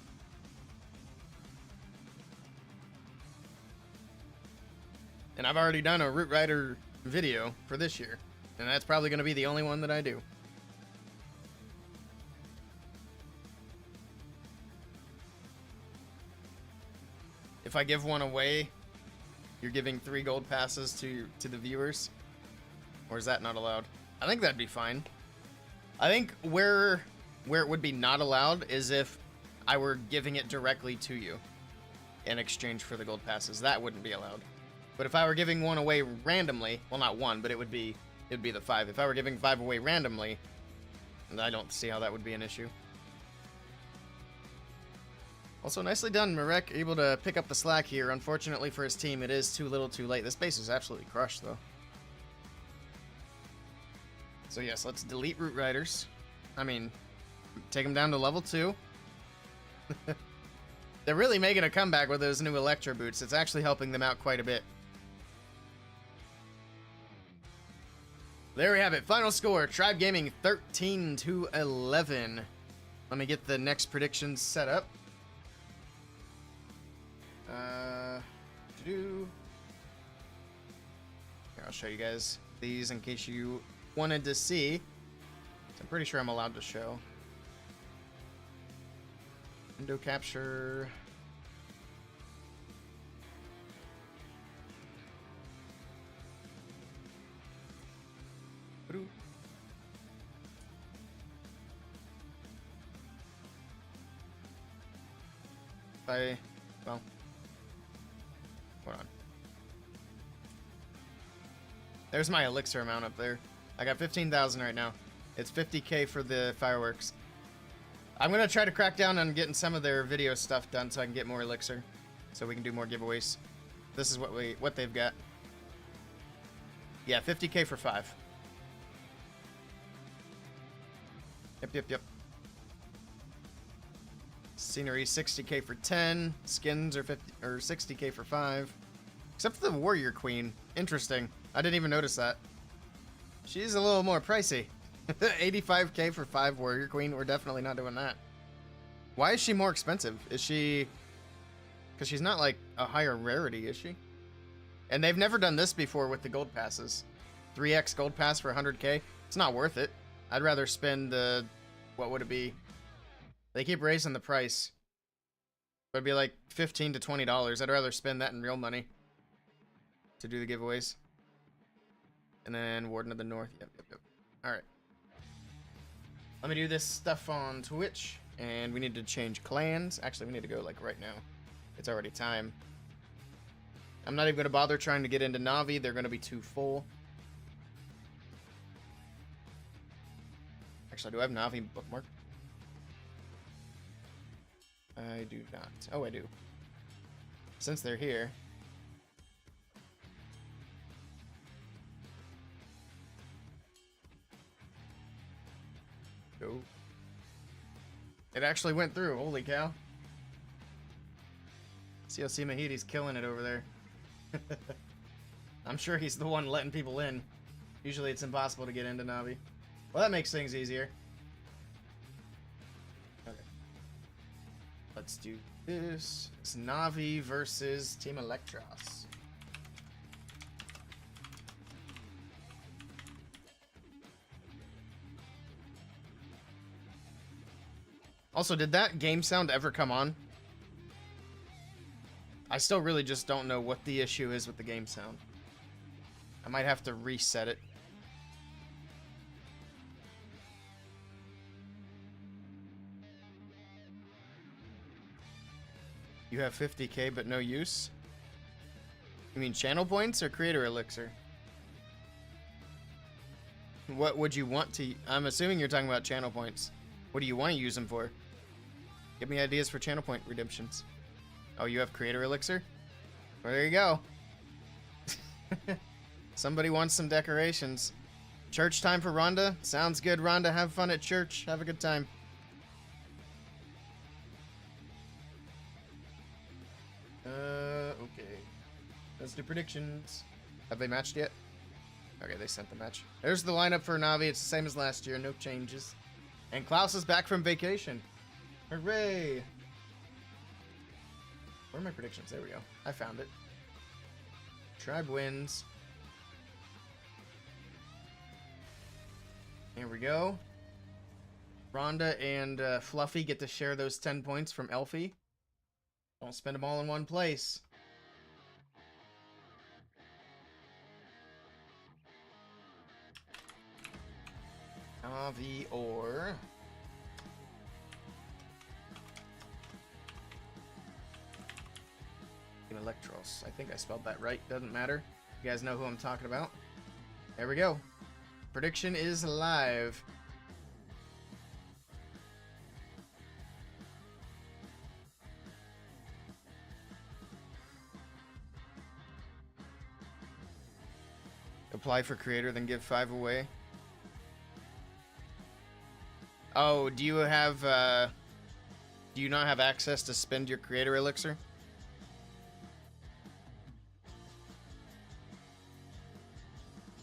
And I've already done a Root Rider video for this year. And that's probably going to be the only one that I do. If I give one away, you're giving 3 gold passes to the viewers? Or is that not allowed? I think that'd be fine. I think where it would be not allowed is if I were giving it directly to you in exchange for the gold passes. That wouldn't be allowed. But if I were giving one away randomly, well, not one, but it'd be the 5. If I were giving 5 away randomly, I don't see how that would be an issue. Also, nicely done, Marek, able to pick up the slack here. Unfortunately for his team, it is too little too late. This base is absolutely crushed, though. So yes, let's delete Root Riders. I mean, take them down to level 2. They're really making a comeback with those new Electro Boots. It's actually helping them out quite a bit. There we have it. Final score, Tribe Gaming 13-11. Let me get the next predictions set up. Here, I'll show you guys these in case you wanted to see. I'm pretty sure I'm allowed to show. Window capture. Well, hold on. There's my elixir amount up there. I got 15,000 right now. It's 50k for the fireworks. I'm gonna try to crack down on getting some of their video stuff done so I can get more elixir, so we can do more giveaways. This is what they've got. Yeah, 50k for 5. Yep. Scenery 60k for 10. Skins are 60k for 5. Except for the Warrior Queen. Interesting. I didn't even notice that. She's a little more pricey. 85k for 5 Warrior Queen. We're definitely not doing that. Why is she more expensive? Is she... Because she's not like a higher rarity, is she? And they've never done this before with the gold passes. 3x gold pass for 100k. It's not worth it. I'd rather spend the... What would it be? They keep raising the price. It'd be like $15 to $20. I'd rather spend that in real money to do the giveaways. And then Warden of the North. Yep. Alright. Let me do this stuff on Twitch. And we need to change clans. Actually, we need to go like right now. It's already time. I'm not even going to bother trying to get into Navi. They're going to be too full. Actually, do I have Navi bookmarked? I do not. Oh, I do. Since they're here. Go. It actually went through. Holy cow. CLC Mahidi's killing it over there. I'm sure he's the one letting people in. Usually it's impossible to get into Navi. Well, that makes things easier. Okay. Let's do this. It's Navi versus Team Electros. Also, did that game sound ever come on? I still really just don't know what the issue is with the game sound. I might have to reset it. You have 50k but no use? You mean channel points or creator elixir? What would you want to... I'm assuming you're talking about channel points. What do you want to use them for? Give me ideas for channel point redemptions. Oh, you have creator elixir? Well, there you go. Somebody wants some decorations. Church time for Rhonda? Sounds good, Rhonda. Have fun at church. Have a good time. Okay. Let's do predictions. Have they matched yet? Okay, they sent the match. There's the lineup for Navi. It's the same as last year. No changes. And Klaus is back from vacation. Hooray! Where are my predictions? There we go. I found it. Tribe wins. Here we go. Rhonda and Fluffy get to share those 10 points from Elfie. Don't spend them all in one place. Navi or... Electros. I think I spelled that right. Doesn't matter. You guys know who I'm talking about. There we go. Prediction is live. Apply for creator, then give 5 away. Oh, do you have, do you not have access to spend your creator elixir?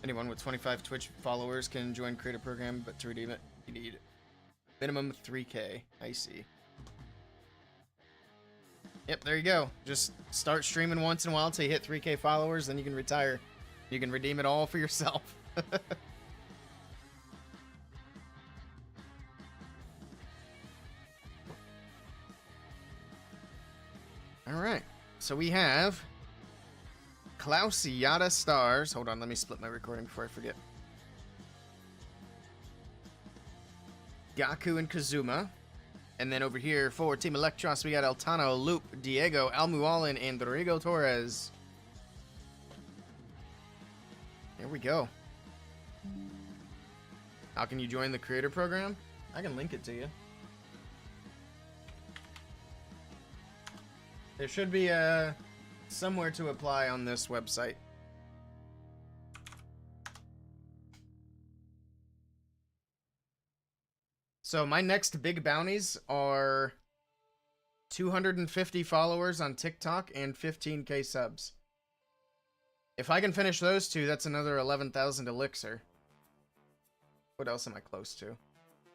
Anyone with 25 Twitch followers can join creator program, but to redeem it, you need minimum 3K. I see. Yep, there you go. Just start streaming once in a while till you hit 3K followers, then you can retire. You can redeem it all for yourself. Alright, so we have Klaus Yada Stars. Hold on, let me split my recording before I forget. Gaku and Kazuma. And then over here for Team Electros, we got Eltano, Loop, Diego, Almualin, and Rodrigo Torres. Here we go. How can you join the creator program? I can link it to you. There should be somewhere to apply on this website. So my next big bounties are 250 followers on TikTok and 15K subs. If I can finish those two, that's another 11,000 elixir. What else am I close to?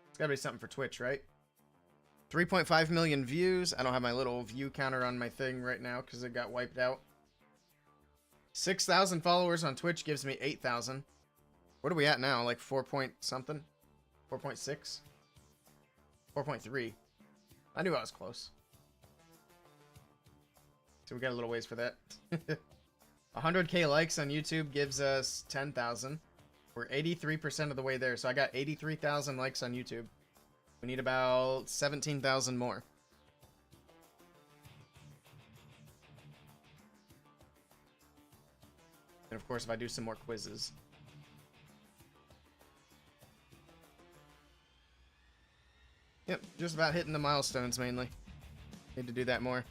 It's gotta be something for Twitch, right? 3.5 million views. I don't have my little view counter on my thing right now because it got wiped out. 6,000 followers on Twitch gives me 8,000. What are we at now? Like 4 point something? 4.6? 4.3. I knew I was close. So we got a little ways for that. 100K likes on YouTube gives us 10,000. We're 83% of the way there. So I got 83,000 likes on YouTube. We need about 17,000 more. And of course, if I do some more quizzes. Yep, just about hitting the milestones mainly. Need to do that more.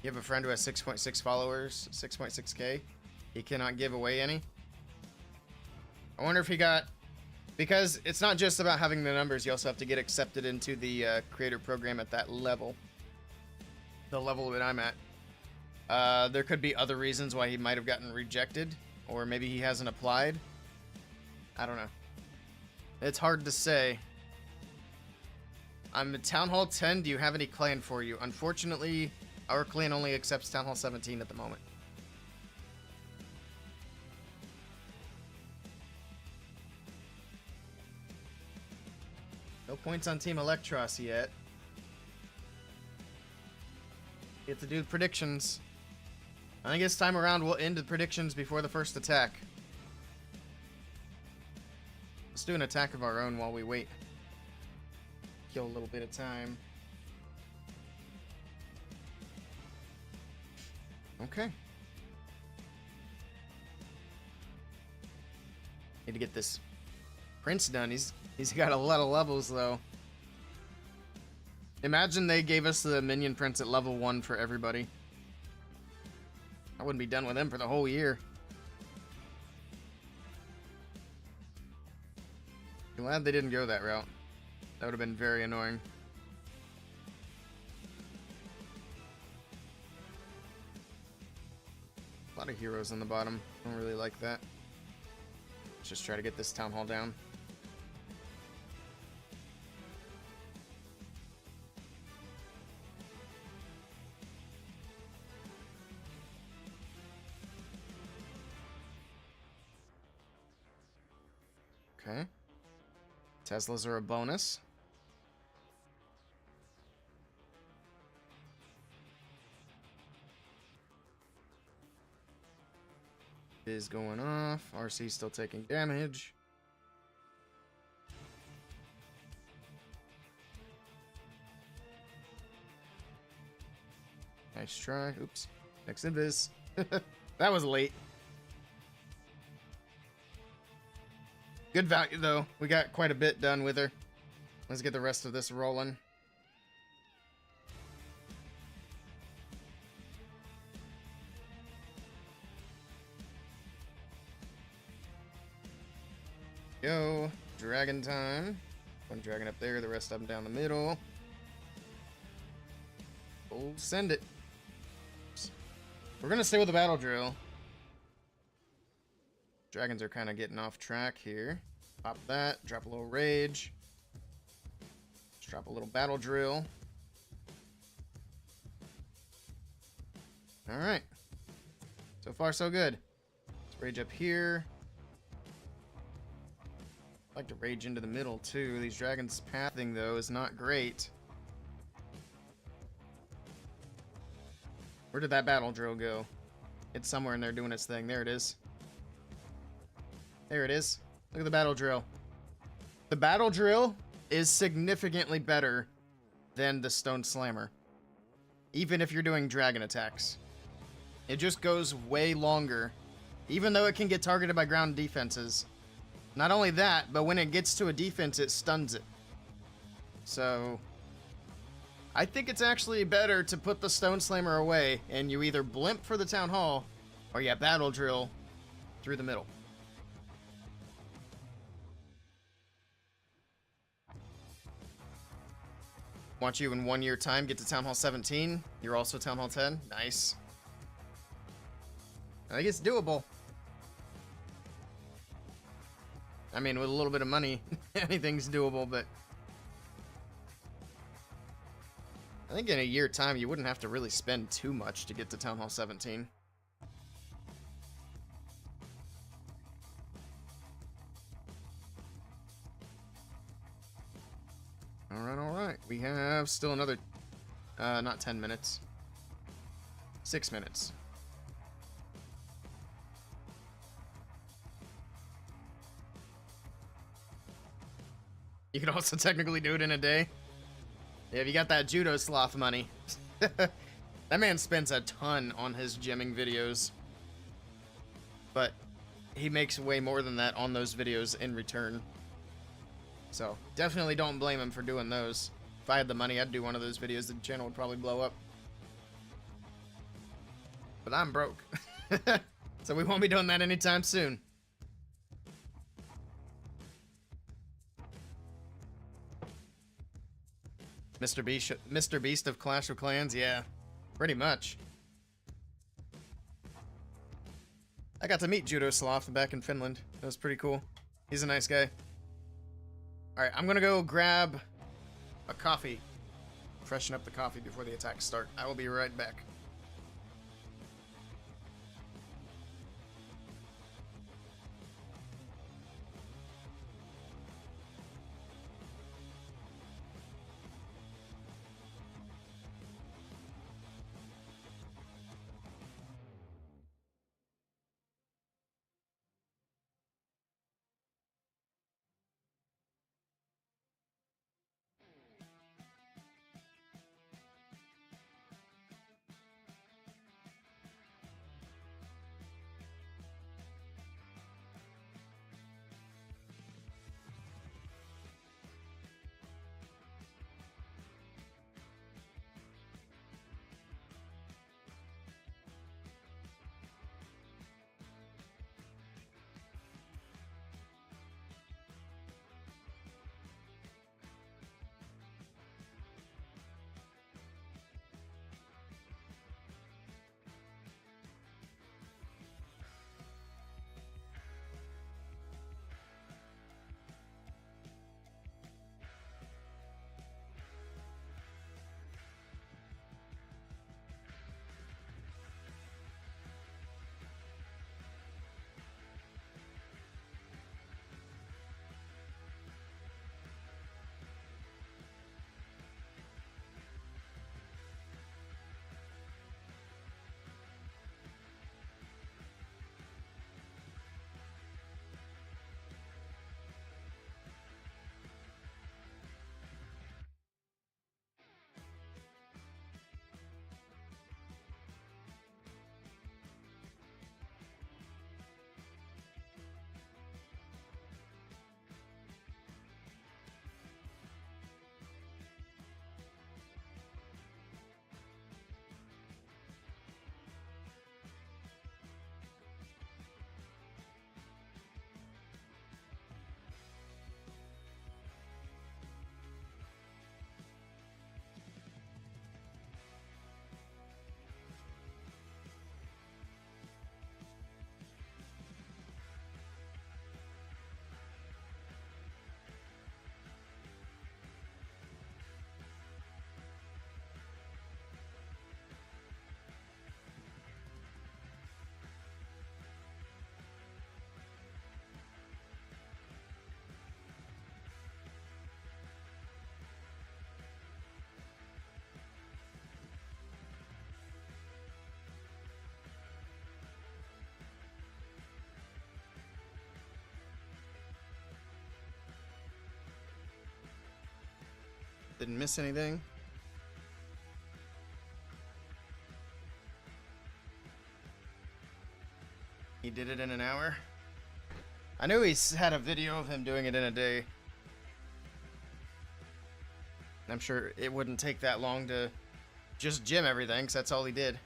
You have a friend who has 6.6 followers, 6.6K. He cannot give away any. I wonder if he got... Because it's not just about having the numbers, you also have to get accepted into the creator program at that level. The level that I'm at. There could be other reasons why he might have gotten rejected. Or maybe he hasn't applied. I don't know. It's hard to say. I'm at Town Hall 10. Do you have any clan for you? Unfortunately, our clan only accepts Town Hall 17 at the moment. No points on Team Electros yet. Get to do predictions. I think this time around we'll end the predictions before the first attack. Let's do an attack of our own while we wait. Kill a little bit of time. Okay. Need to get this Prince done. He's got a lot of levels though. Imagine they gave us the Minion Prince at level 1 for everybody. I wouldn't be done with him for the whole year. Glad they didn't go that route. That would have been very annoying. A lot of heroes on the bottom. I don't really like that. Let's just try to get this town hall down. Okay. Teslas are a bonus. Is going off. RC still taking damage. Nice try. Oops. Next invis. That was late. Good value, though. We got quite a bit done with her. Let's get the rest of this rolling. dragon time. One dragon up there, the rest of them down the middle. Oh, send it. We're gonna stay with the battle drill. Dragons are kind of getting off track here. Pop that, drop a little rage. Just drop a little battle drill. Alright. So far, so good. Let's rage up here. I like to rage into the middle, too. These dragons' pathing, though, is not great. Where did that battle drill go? It's somewhere in there doing its thing. There it is. There it is. Look at the battle drill. The battle drill is significantly better than the stone slammer. Even if you're doing dragon attacks. It just goes way longer. Even though it can get targeted by ground defenses. Not only that, but when it gets to a defense, it stuns it. So I think it's actually better to put the stone slammer away and you either blimp for the town hall or you battle drill through the middle. Want you in 1 year time get to Town Hall 17. You're also Town Hall 10. Nice. I think it's doable. I mean, with a little bit of money, anything's doable, but I think in a year time, you wouldn't have to really spend too much to get to Town Hall 17. Alright. We have still another, not 10 minutes. 6 minutes. You could also technically do it in a day. Yeah, if you got that judo sloth money. That man spends a ton on his gymming videos. But he makes way more than that on those videos in return. So, definitely don't blame him for doing those. If I had the money, I'd do one of those videos. The channel would probably blow up. But I'm broke. So we won't be doing that anytime soon. Mr. Beast of Clash of Clans? Yeah, pretty much. I got to meet Judo Sloth back in Finland. That was pretty cool. He's a nice guy. Alright, I'm gonna go grab a coffee. Freshen up the coffee before the attacks start. I will be right back. Didn't miss anything. He did it in an hour. I knew he's had a video of him doing it in a day. I'm sure it wouldn't take that long to just gym everything, because that's all he did.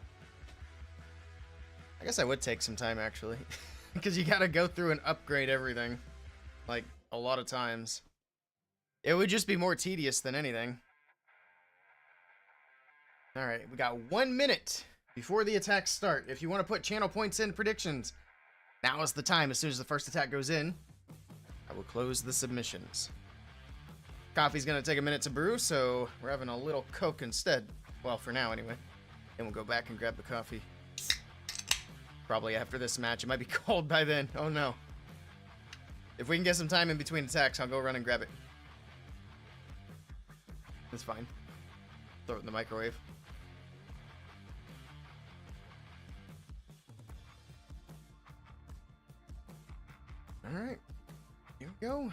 I guess I would take some time, actually. Because you gotta go through and upgrade everything. Like, a lot of times. It would just be more tedious than anything. Alright, we got 1 minute before the attacks start. If you want to put channel points in predictions, now is the time. As soon as the first attack goes in, I will close the submissions. Coffee's gonna take a minute to brew, so we're having a little Coke instead. Well, for now, anyway. Then we'll go back and grab the coffee. Probably after this match. It might be cold by then. Oh, no. If we can get some time in between attacks, I'll go run and grab it. That's fine. Throw it in the microwave. Alright. Here we go.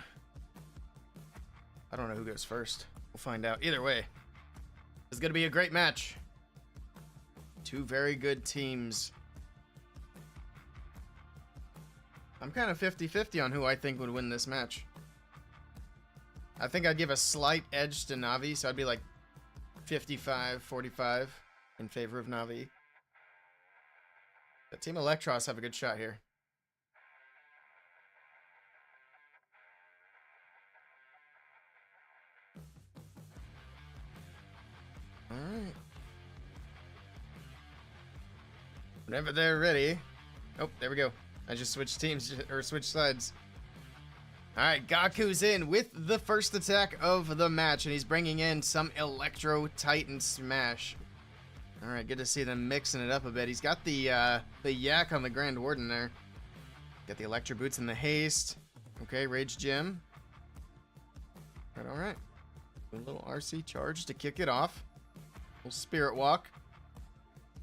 I don't know who goes first. We'll find out. Either way, it's going to be a great match. Two very good teams. I'm kind of 50-50 on who I think would win this match. I think I'd give a slight edge to Navi, so I'd be like 55-45 in favor of Navi. But Team Electros have a good shot here. Alright. Whenever they're ready. Oh, there we go. I just switched teams, or switched sides. Alright, Gaku's in with the first attack of the match, and he's bringing in some Electro Titan Smash. Alright, good to see them mixing it up a bit. He's got the Yak on the Grand Warden there. Got the Electro Boots and the Haste. Okay, Rage Gem. Alright. A little RC charge to kick it off. Little Spirit Walk.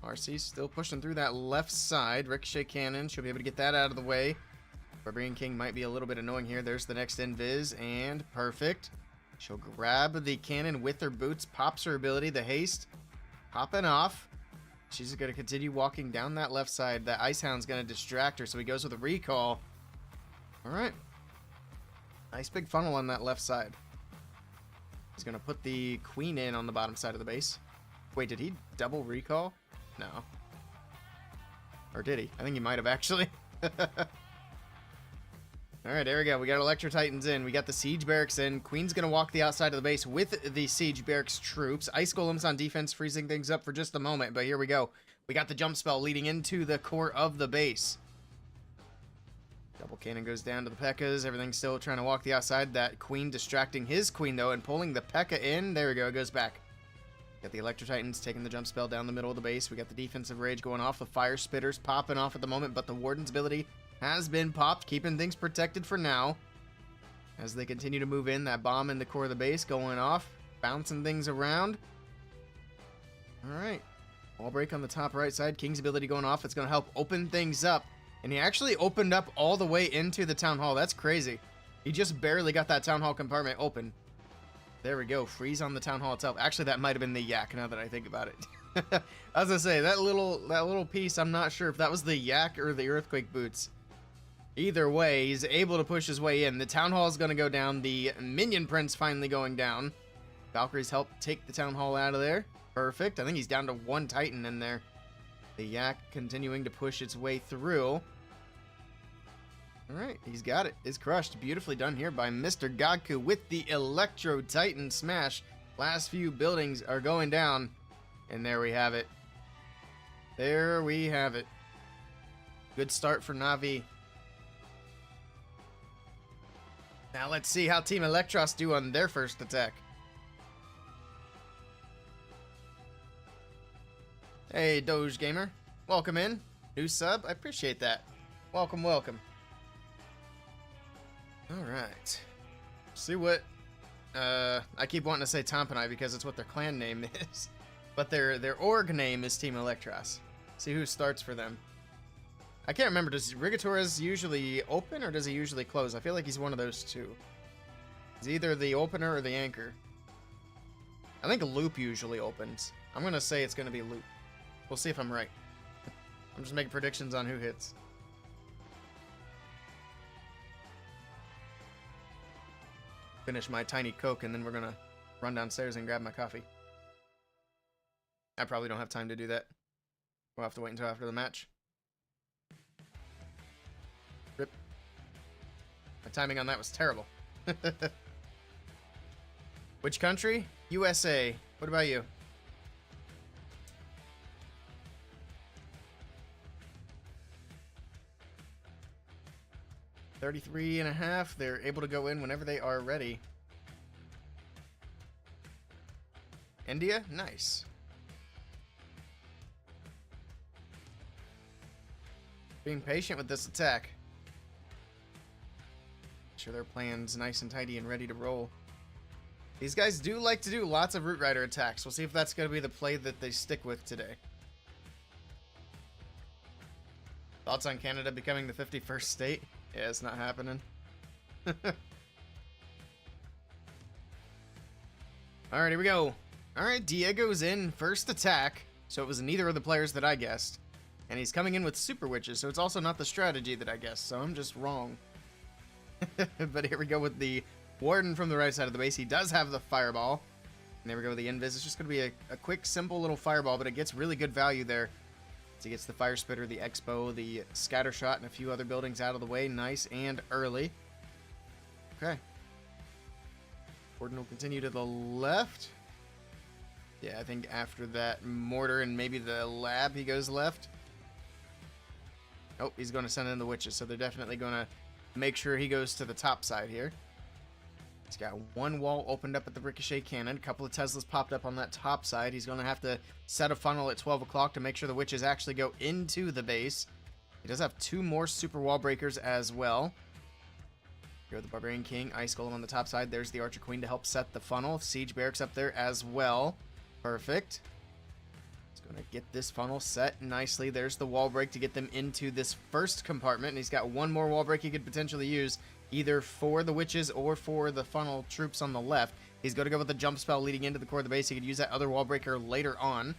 RC still pushing through that left side. Ricochet Cannon. She'll be able to get that out of the way. Barbarian King might be a little bit annoying here. There's the next Invis, and perfect. She'll grab the cannon with her boots, pops her ability, the haste, popping off. She's going to continue walking down that left side. That Ice Hound's going to distract her, so he goes with a recall. All right. Nice big funnel on that left side. He's going to put the Queen in on the bottom side of the base. Wait, did he double recall? No. Or did he? I think he might have, actually. Alright, there we go. We got Electro Titans in. We got the Siege Barracks in. Queen's going to walk the outside of the base with the Siege Barracks troops. Ice Golems on defense, freezing things up for just a moment. But here we go. We got the jump spell leading into the core of the base. Double Cannon goes down to the P.E.K.K.A.s. Everything's still trying to walk the outside. That Queen distracting his Queen, though, and pulling the P.E.K.K.A. in. There we go. It goes back. Got the Electro Titans taking the jump spell down the middle of the base. We got the Defensive Rage going off. The Fire Spitters popping off at the moment, but the Warden's ability has been popped, keeping things protected for now. As they continue to move in, that bomb in the core of the base going off, bouncing things around. Alright. Wall break on the top right side. King's ability going off. It's going to help open things up. And he actually opened up all the way into the Town Hall. That's crazy. He just barely got that Town Hall compartment open. There we go. Freeze on the Town Hall itself. Actually, that might have been the Yak, now that I think about it. I was going to say, that little piece, I'm not sure if that was the Yak or the Earthquake Boots. Either way, he's able to push his way in. The Town Hall is going to go down. The Minion Prince finally going down. Valkyrie's help take the Town Hall out of there. Perfect. I think he's down to one Titan in there. The Yak continuing to push its way through. Alright, he's got it. It's crushed. Beautifully done here by Mr. Gaku with the Electro Titan Smash. Last few buildings are going down. And there we have it. There we have it. Good start for Navi. Now let's see how Team Electros do on their first attack. Hey, Doge Gamer. Welcome in. New sub. I appreciate that. Welcome, welcome. Alright. See what... I keep wanting to say Tompanai because it's what their clan name is. But their org name is Team Electros. See who starts for them. I can't remember, does Rigatores usually open or does he usually close? I feel like he's one of those two. He's either the opener or the anchor. I think loop usually opens. I'm going to say it's going to be loop. We'll see if I'm right. I'm just making predictions on who hits. Finish my tiny Coke, and then we're going to run downstairs and grab my coffee. I probably don't have time to do that. We'll have to wait until after the match. Rip. My timing on that was terrible. Which country? USA. What about you? $33.5. They're able to go in whenever they are ready. India? Nice. Being patient with this attack. Make sure their plan's nice and tidy and ready to roll. These guys do like to do lots of Root Rider attacks. We'll see if that's going to be the play that they stick with today. Thoughts on Canada becoming the 51st state? Yeah, it's not happening. Alright, here we go. Alright, Diego's in first attack. So it was neither of the players that I guessed. And he's coming in with Super Witches, so it's also not the strategy that I guessed. So I'm just wrong. But here we go with the Warden from the right side of the base. He does have the Fireball. And there we go with the Invis. It's just going to be a quick, simple little Fireball, but it gets really good value there. So he gets the Fire Spitter, the Expo, the Scatter Shot, and a few other buildings out of the way. Nice and early. Okay. Warden will continue to the left. Yeah, I think after that Mortar and maybe the Lab, he goes left. Oh, he's going to send in the Witches, so they're definitely going to make sure he goes to the top side here. He's got one wall opened up at the Ricochet Cannon. A couple of Teslas popped up on that top side. He's going to have to set a funnel at 12 o'clock to make sure the Witches actually go into the base. He does have two more Super Wall Breakers as well. Here with the Barbarian King, Ice Golem on the top side. There's the Archer Queen to help set the funnel. Siege Barracks up there as well. Perfect. He's going to get this funnel set nicely. There's the wall break to get them into this first compartment. And he's got one more wall break he could potentially use, either for the Witches or for the funnel troops on the left. He's going to go with the jump spell leading into the core of the base. He could use that other wall breaker later on.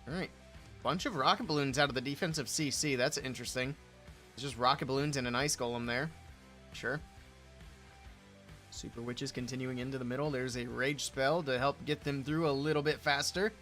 Alright. Bunch of rocket balloons out of the defensive CC. That's interesting. It's just rocket balloons and an Ice Golem there. Sure. Super Witches continuing into the middle. There's a Rage Spell to help get them through a little bit faster.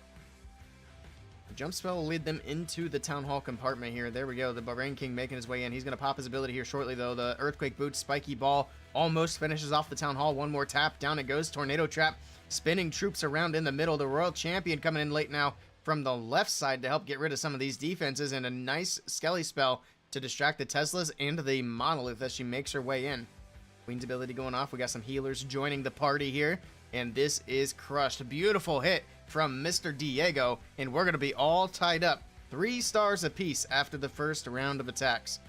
The jump spell will lead them into the Town Hall compartment here. There we go. The Barbarian King making his way in. He's going to pop his ability here shortly, though. The Earthquake Boot, Spiky Ball almost finishes off the Town Hall. One more tap. Down it goes. Tornado Trap. Spinning troops around in the middle. The Royal Champion coming in late now from the left side to help get rid of some of these defenses. And a nice Skelly spell to distract the Teslas and the Monolith as she makes her way in. Queen's ability going off. We got some healers joining the party here. And this is crushed. Beautiful hit from Mr. Diego. And we're going to be all tied up. 3 stars apiece after the first round of attacks.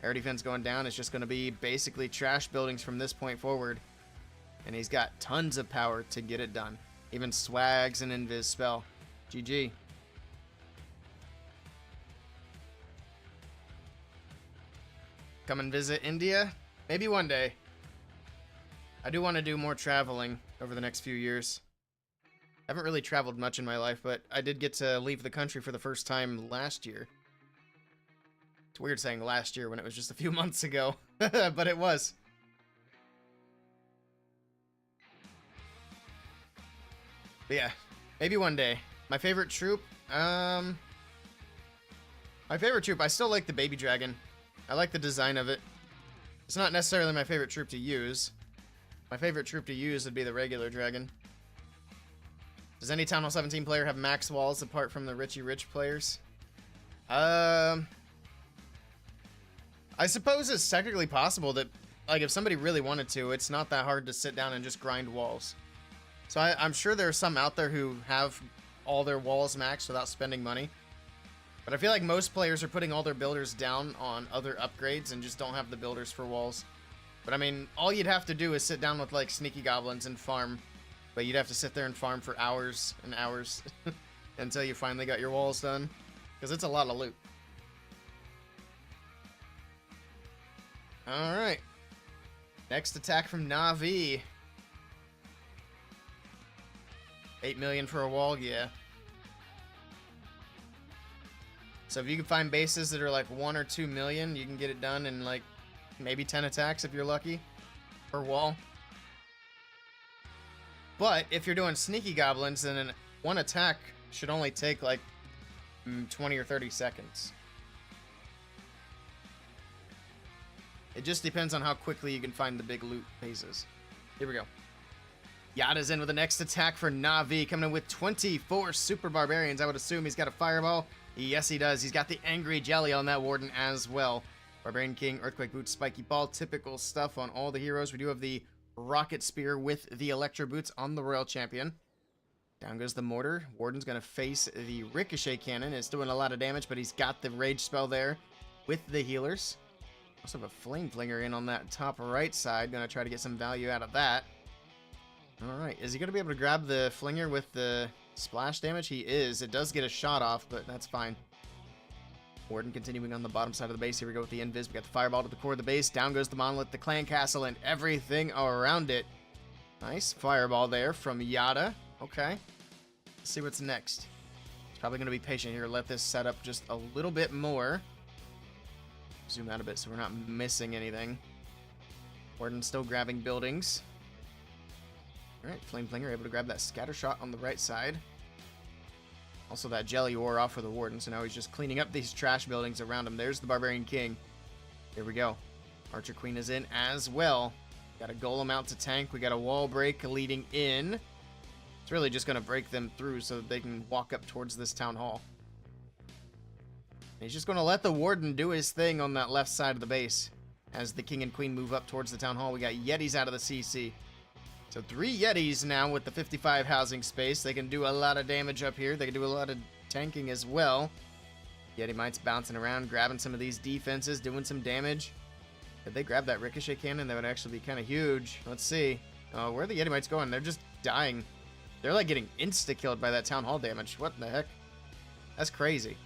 Air defense going down. It's just going to be basically trash buildings from this point forward. And he's got tons of power to get it done. Even swags and invis spell. GG. Come and visit India? Maybe one day. I do want to do more traveling over the next few years. I haven't really traveled much in my life, but I did get to leave the country for the first time last year. It's weird saying last year when it was just a few months ago, but it was. But yeah, maybe one day. My favorite troop, I still like the Baby Dragon. I like the design of it. It's not necessarily my favorite troop to use. My favorite troop to use would be the regular dragon. Does any Town Hall 17 player have max walls apart from the Richie Rich players? I suppose it's technically possible that, like, if somebody really wanted to, it's not that hard to sit down and just grind walls. So I'm sure there are some out there who have all their walls maxed without spending money. But I feel like most players are putting all their builders down on other upgrades and just don't have the builders for walls. But I mean, all you'd have to do is sit down with like sneaky goblins and farm. But you'd have to sit there and farm for hours and hours until you finally got your walls done. Because it's a lot of loot. Alright. Next attack from Na'Vi. 8 million for a wall, yeah. So if you can find bases that are like 1 or 2 million, you can get it done in like maybe 10 attacks if you're lucky per wall. But if you're doing sneaky goblins, then one attack should only take like 20 or 30 seconds. It just depends on how quickly you can find the big loot bases. Here we go. Yada's in with the next attack for Na'Vi, coming in with 24 Super Barbarians. I would assume he's got a Fireball. Yes, he does. He's got the Angry Jelly on that Warden as well. Barbarian King, Earthquake Boots, Spiky Ball, typical stuff on all the heroes. We do have the Rocket Spear with the Electro Boots on the Royal Champion. Down goes the Mortar. Warden's going to face the Ricochet Cannon. It's doing a lot of damage, but he's got the Rage spell there with the healers. Also have a Flame Flinger in on that top right side. Going to try to get some value out of that. Alright, is he going to be able to grab the Flinger with the splash damage? He is. It does get a shot off, but that's fine. Warden continuing on the bottom side of the base. Here we go with the Invis. We got the Fireball to the core of the base. Down goes the Monolith, the Clan Castle, and everything around it. Nice Fireball there from Yada. Okay. Let's see what's next. He's probably going to be patient here. Let this set up just a little bit more. Zoom out a bit so we're not missing anything. Warden still grabbing buildings. Alright, Flame Flinger able to grab that Scatter Shot on the right side. Also, that Jelly wore off for the Warden, so now he's just cleaning up these trash buildings around him. There's the Barbarian King. Here we go. Archer Queen is in as well. Got a Golem out to tank. We got a wall break leading in. It's really just going to break them through so that they can walk up towards this Town Hall. And he's just going to let the Warden do his thing on that left side of the base. As the King and Queen move up towards the Town Hall, we got Yetis out of the CC. So 3 Yetis now with the 55 housing space. They can do a lot of damage up here. They can do a lot of tanking as well. Yeti Mites bouncing around, grabbing some of these defenses, doing some damage. If they grab that Ricochet Cannon, that would actually be kind of huge. Let's see. Where are the Yeti Mites going? They're just dying. They're like getting insta-killed by that Town Hall damage. What the heck? That's crazy.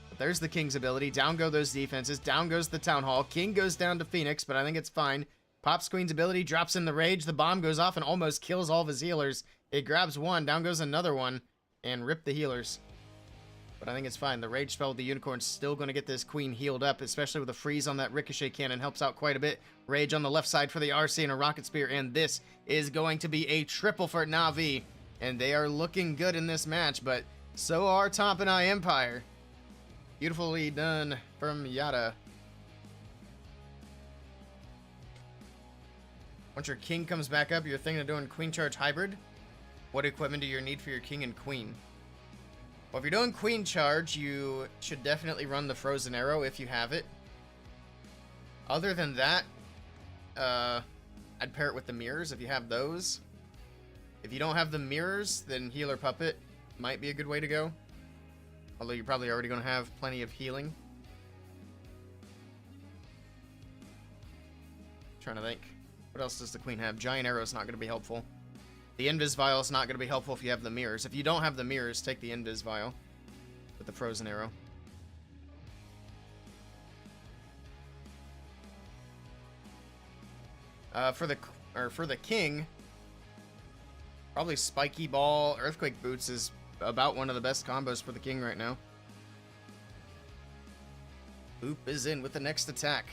But there's the King's ability. Down go those defenses. Down goes the Town Hall. King goes down to Phoenix, but I think it's fine. Pops Queen's ability, drops in the Rage. The bomb goes off and almost kills all of his healers. It grabs one. Down goes another one. And rip the healers. But I think it's fine. The Rage spell with the Unicorn's still going to get this Queen healed up, especially with a freeze on that Ricochet Cannon. Helps out quite a bit. Rage on the left side for the RC and a Rocket Spear. And this is going to be a triple for Na'Vi. And they are looking good in this match, but so are Top and I Empire. Beautifully done from Yada. Once your King comes back up, you're thinking of doing Queen Charge Hybrid. What equipment do you need for your King and Queen? Well, if you're doing Queen Charge, you should definitely run the Frozen Arrow if you have it. Other than that, I'd pair it with the Mirrors if you have those. If you don't have the Mirrors, then Healer Puppet might be a good way to go. Although you're probably already going to have plenty of healing. Trying to think. What else does the Queen have? Giant Arrow is not going to be helpful. The Invis Vial is not going to be helpful if you have the Mirrors. If you don't have the Mirrors, take the Invis Vial with the Frozen Arrow. For the King, probably Spiky Ball, Earthquake Boots is about one of the best combos for the King right now. Boop is in with the next attack.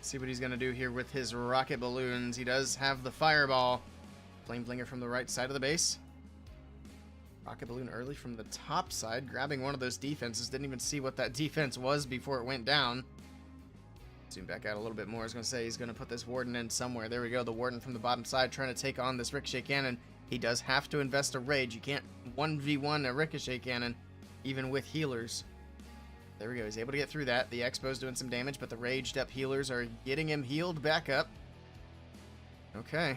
See what he's going to do here with his rocket balloons. He does have the Fireball. Flame Flinger from the right side of the base. Rocket balloon early from the top side, grabbing one of those defenses. Didn't even see what that defense was before it went down. Zoom back out a little bit more. I was going to say he's going to put this Warden in somewhere. There we go. The Warden from the bottom side trying to take on this Ricochet Cannon. He does have to invest a Rage. You can't 1v1 a Ricochet Cannon, even with healers. There we go. He's able to get through that. The Expo's doing some damage, but the raged up healers are getting him healed back up. Okay.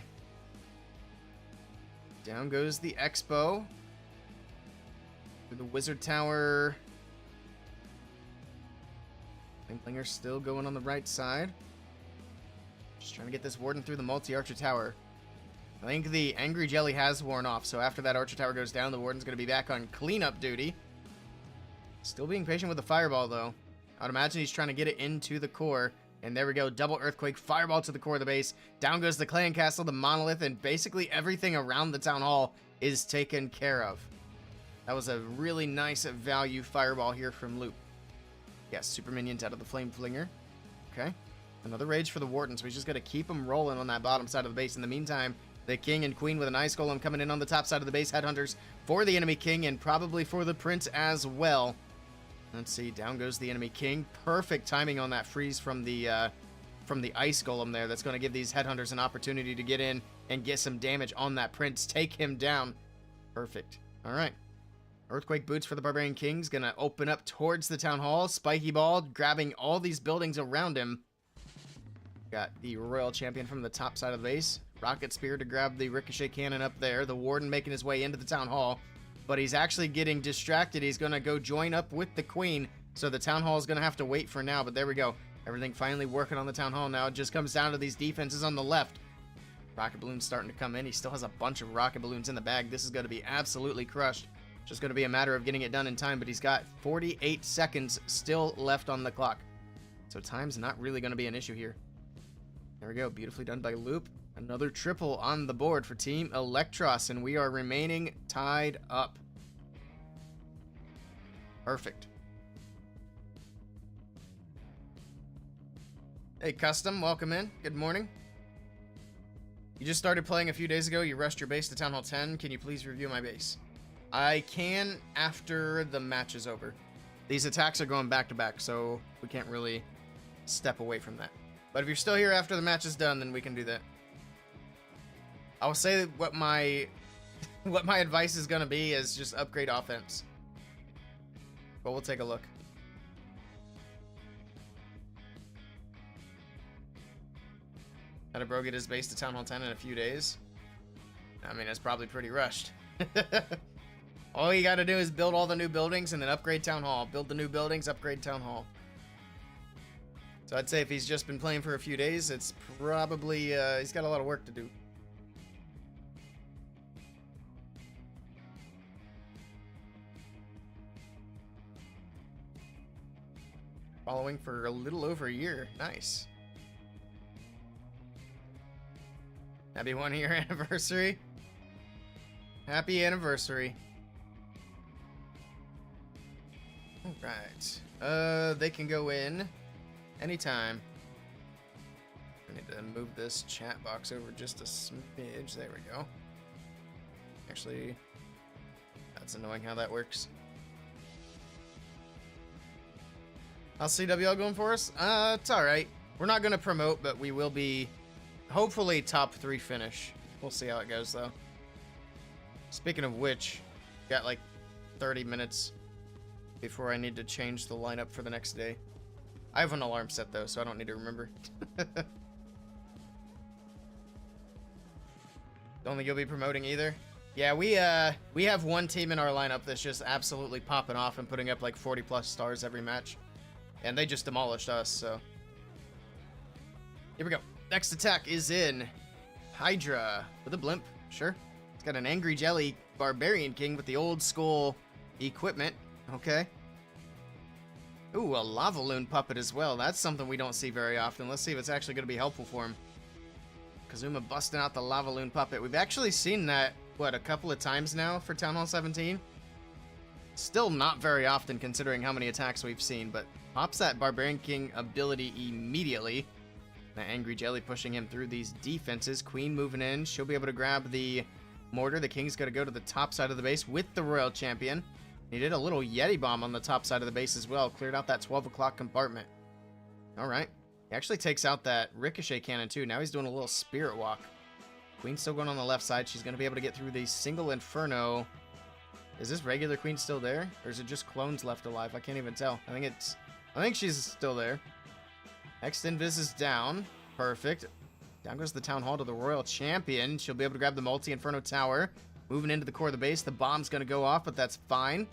Down goes the Expo. Through the Wizard Tower. Flinger's still going on the right side. Just trying to get this Warden through the multi-Archer Tower. I think the Angry Jelly has worn off, so after that Archer Tower goes down, the Warden's going to be back on cleanup duty. Still being patient with the Fireball, though. I would imagine he's trying to get it into the core. And there we go, double Earthquake, Fireball to the core of the base. Down goes the Clan Castle, the Monolith, and basically everything around the Town Hall is taken care of. That was a really nice value Fireball here from Loop. Yes, Super Minions out of the Flame Flinger. Okay. Another Rage for the Warden, so he's just going to keep them rolling on that bottom side of the base. In the meantime, the King and Queen with an Ice Golem coming in on the top side of the base. Headhunters for the enemy King and probably for the Prince as well. Let's see, down goes the enemy King. Perfect timing on that freeze from the Ice Golem there. That's going to give these Headhunters an opportunity to get in and get some damage on that Prince. Take him down. Perfect. All right. Earthquake Boots for the Barbarian King's going to open up towards the Town Hall. Spiky Ball grabbing all these buildings around him. Got the Royal Champion from the top side of the base. Rocket Spear to grab the Ricochet Cannon up there. The Warden making his way into the Town Hall. But he's actually getting distracted. He's going to go join up with the Queen. So the Town Hall is going to have to wait for now. But there we go. Everything finally working on the Town Hall now. It just comes down to these defenses on the left. Rocket Balloons starting to come in. He still has a bunch of Rocket Balloons in the bag. This is going to be absolutely crushed. Just going to be a matter of getting it done in time. But he's got 48 seconds still left on the clock. So time's not really going to be an issue here. There we go. Beautifully done by Loop. Another triple on the board for Team Electros, and we are remaining tied up. Perfect. Hey, Custom, welcome in. Good morning. You just started playing a few days ago. You rushed your base to Town Hall 10. Can you please review my base? I can after the match is over. These attacks are going back to back, so we can't really step away from that. But if you're still here after the match is done, then we can do that. I will say that what my advice is going to be is just upgrade offense. But we'll take a look. Had a bro get his base to Town Hall 10 in a few days. I mean, it's probably pretty rushed. All you got to do is build all the new buildings and then upgrade Town Hall. Build the new buildings, upgrade Town Hall. So I'd say if he's just been playing for a few days, it's probably, he's got a lot of work to do. Following for a little over a year. Nice. Happy 1 year anniversary. Happy anniversary. Alright. They can go in anytime. I need to move this chat box over just a smidge. There we go. Actually, that's annoying how that works. How's CWL going for us? It's alright. We're not going to promote, but we will be hopefully top 3 finish. We'll see how it goes, though. Speaking of which, got like 30 minutes before I need to change the lineup for the next day. I have an alarm set, though, so I don't need to remember. Don't think you'll be promoting either? Yeah, we have one team in our lineup that's just absolutely popping off and putting up like 40+ stars every match. And they just demolished us, so. Here we go. Next attack is in Hydra with a blimp. Sure. It's got an Angry Jelly Barbarian King with the old school equipment. Okay. Ooh, a Lava Loon puppet as well. That's something we don't see very often. Let's see if it's actually going to be helpful for him. Kazuma busting out the Lava Loon puppet. We've actually seen that, what, a couple of times now for Town Hall 17? Still not very often considering how many attacks we've seen, but pops that Barbarian King ability immediately. The Angry Jelly pushing him through these defenses. Queen moving in. She'll be able to grab the mortar. The King's going to go to the top side of the base with the Royal Champion. He did a little Yeti Bomb on the top side of the base as well. Cleared out that 12 o'clock compartment. Alright. He actually takes out that Ricochet Cannon too. Now he's doing a little Spirit Walk. Queen's still going on the left side. She's going to be able to get through the single Inferno. Is this regular Queen still there? Or is it just clones left alive? I can't even tell. I think she's still there. Next Invis is down. Perfect. Down goes the Town Hall to the Royal Champion. She'll be able to grab the Multi-Inferno Tower. Moving into the core of the base. The bomb's going to go off, but that's fine.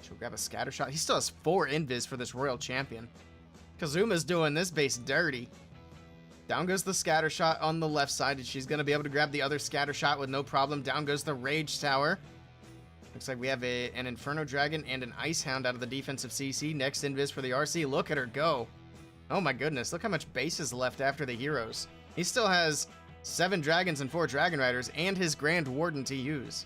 She'll grab a Scatter Shot. He still has 4 Invis for this Royal Champion. Kazuma's doing this base dirty. Down goes the Scatter Shot on the left side, and she's going to be able to grab the other Scatter Shot with no problem. Down goes the Rage Tower. Looks like we have an Inferno Dragon and an Ice Hound out of the defensive CC. Next Invis for the RC. Look at her go. Oh my goodness, look how much base is left after the heroes. He still has 7 dragons and 4 dragon riders and his Grand Warden to use.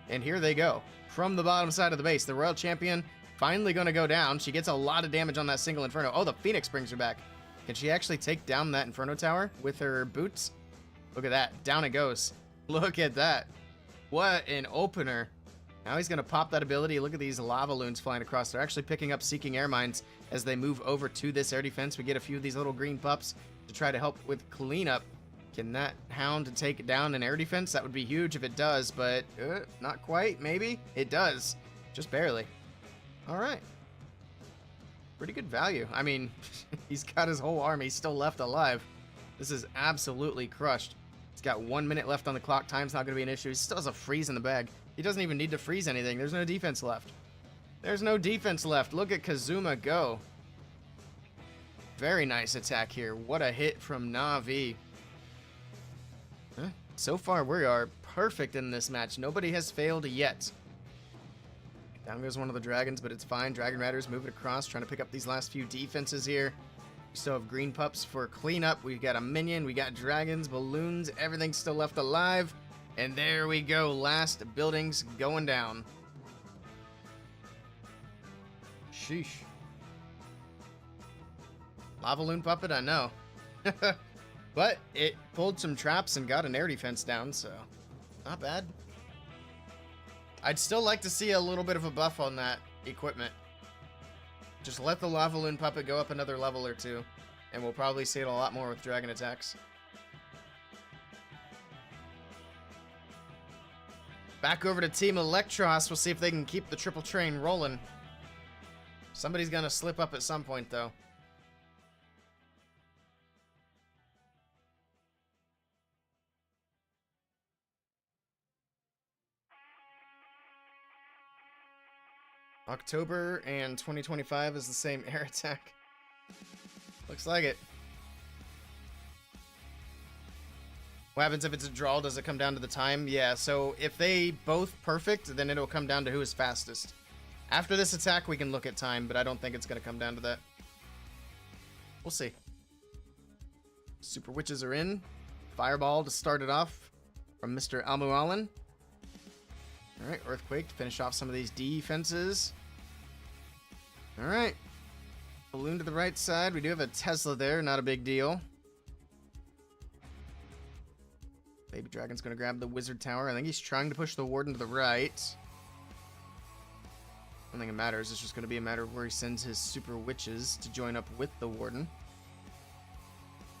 And here they go. From the bottom side of the base, the Royal Champion finally going to go down. She gets a lot of damage on that single Inferno. Oh, the Phoenix brings her back. Can she actually take down that Inferno Tower with her boots? Look at that. Down it goes. Look at that. What an opener. Now he's going to pop that ability. Look at these lava loons flying across. They're actually picking up Seeking Air Mines as they move over to this air defense. We get a few of these little green pups to try to help with cleanup. Can that Hound take down an air defense? That would be huge if it does, but not quite, maybe? It does. Just barely. All right. Pretty good value. I mean, he's got his whole army still left alive. This is absolutely crushed. He's got 1 minute left on the clock. Time's not going to be an issue. He still has a freeze in the bag. He doesn't even need to freeze anything. There's no defense left. There's no defense left. Look at Kazuma go. Very nice attack here. What a hit from Na'Vi. Huh? So far, we are perfect in this match. Nobody has failed yet. Down goes one of the dragons, but it's fine. Dragon Riders moving across, trying to pick up these last few defenses here. We still have green pups for cleanup. We've got a minion. We got dragons, balloons. Everything's still left alive. And there we go. Last buildings going down. Sheesh. Lava loon puppet, I know. But it pulled some traps and got an air defense down, so not bad. I'd still like to see a little bit of a buff on that equipment. Just let the lava loon puppet go up another level or two, and we'll probably see it a lot more with dragon attacks. Back over to Team Electros. We'll see if they can keep the triple train rolling. Somebody's gonna slip up at some point, though. October and 2025 is the same air attack. Looks like it. What happens if it's a draw? Does it come down to the time? Yeah, so if they both perfect, then it'll come down to who is fastest. After this attack, we can look at time, but I don't think it's going to come down to that. We'll see. Super Witches are in. Fireball to start it off from Mr. Almualan. Alright, Earthquake to finish off some of these defenses. Alright. Balloon to the right side. We do have a Tesla there, not a big deal. Baby Dragon's going to grab the Wizard Tower. I think he's trying to push the Warden to the right. I don't think it matters. It's just going to be a matter of where he sends his Super Witches to join up with the Warden.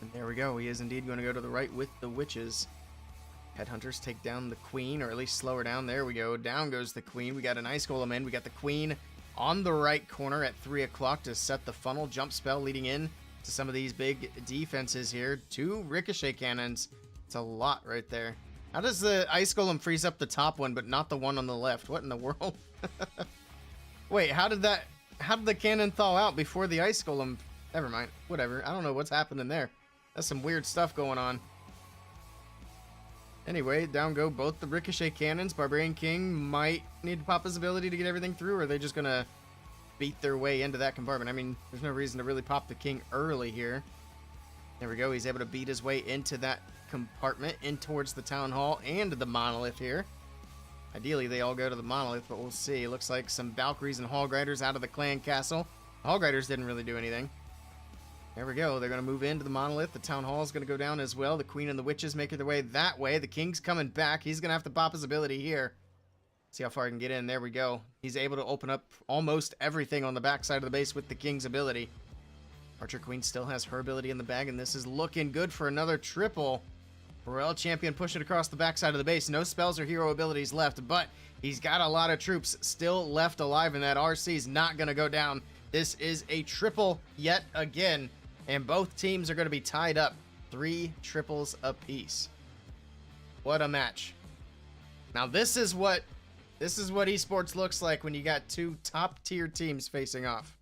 And there we go. He is indeed going to go to the right with the Witches. Headhunters take down the Queen, or at least slow her down. There we go. Down goes the Queen. We got an Ice Golem in. We got the Queen on the right corner at 3 o'clock to set the funnel jump spell leading in to some of these big defenses here. 2 Ricochet Cannons. It's a lot right there. How does the Ice Golem freeze up the top one, but not the one on the left? What in the world? Wait, how did the cannon thaw out before the Ice Golem? Never mind. Whatever. I don't know what's happening there. That's some weird stuff going on. Anyway, down go both the Ricochet Cannons. Barbarian King might need to pop his ability to get everything through, or are they just going to beat their way into that compartment? I mean, there's no reason to really pop the King early here. There we go. He's able to beat his way into that compartment, in towards the Town Hall and the Monolith here. Ideally, they all go to the Monolith, but we'll see. Looks like some Valkyries and Hog Riders out of the Clan Castle. Hog Riders didn't really do anything. There we go. They're going to move into the Monolith. The Town Hall is going to go down as well. The Queen and the Witches making their way that way. The King's coming back. He's going to have to pop his ability here. See how far he can get in. There we go. He's able to open up almost everything on the backside of the base with the King's ability. Archer Queen still has her ability in the bag, and this is looking good for another triple. Royal Champion pushing across the backside of the base. No spells or hero abilities left, but he's got a lot of troops still left alive, and that RC is not going to go down. This is a triple yet again, and both teams are going to be tied up. 3 triples apiece. What a match. Now this is what esports looks like when you got 2 top-tier teams facing off.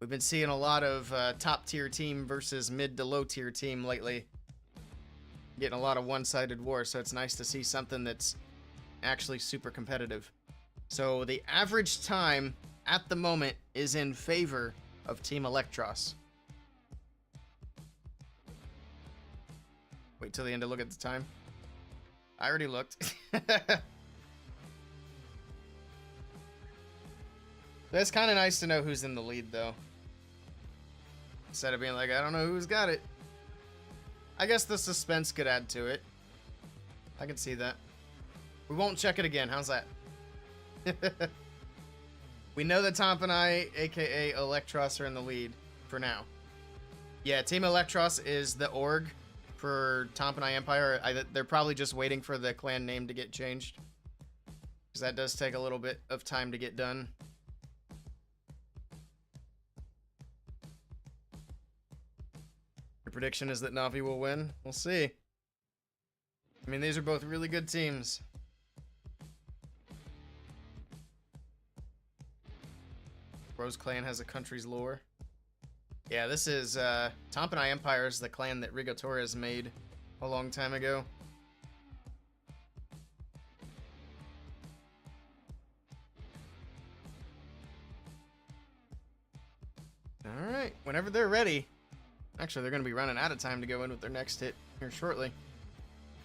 We've been seeing a lot of top-tier team versus mid to low-tier team lately. Getting a lot of one-sided war, so it's nice to see something that's actually super competitive. So the average time at the moment is in favor of Team Electros. Wait till the end to look at the time. I already looked. That's kind of nice to know who's in the lead, though. Instead of being like, I don't know who's got it. I guess the suspense could add to it. I can see that. We won't check it again. How's that? We know that Tomp and I, aka Electros, are in the lead for now. Yeah, Team Electros is the org for Tomp and I Empire. They're probably just waiting for the clan name to get changed, because that does take a little bit of time to get done. Your prediction is that Na'Vi will win? We'll see. I mean, these are both really good teams. Rose Clan has a country's lore. Yeah, this is, Tomp and I Empire is the clan that Rigo Torres made a long time ago. Alright, whenever they're ready. Actually, they're going to be running out of time to go in with their next hit here shortly.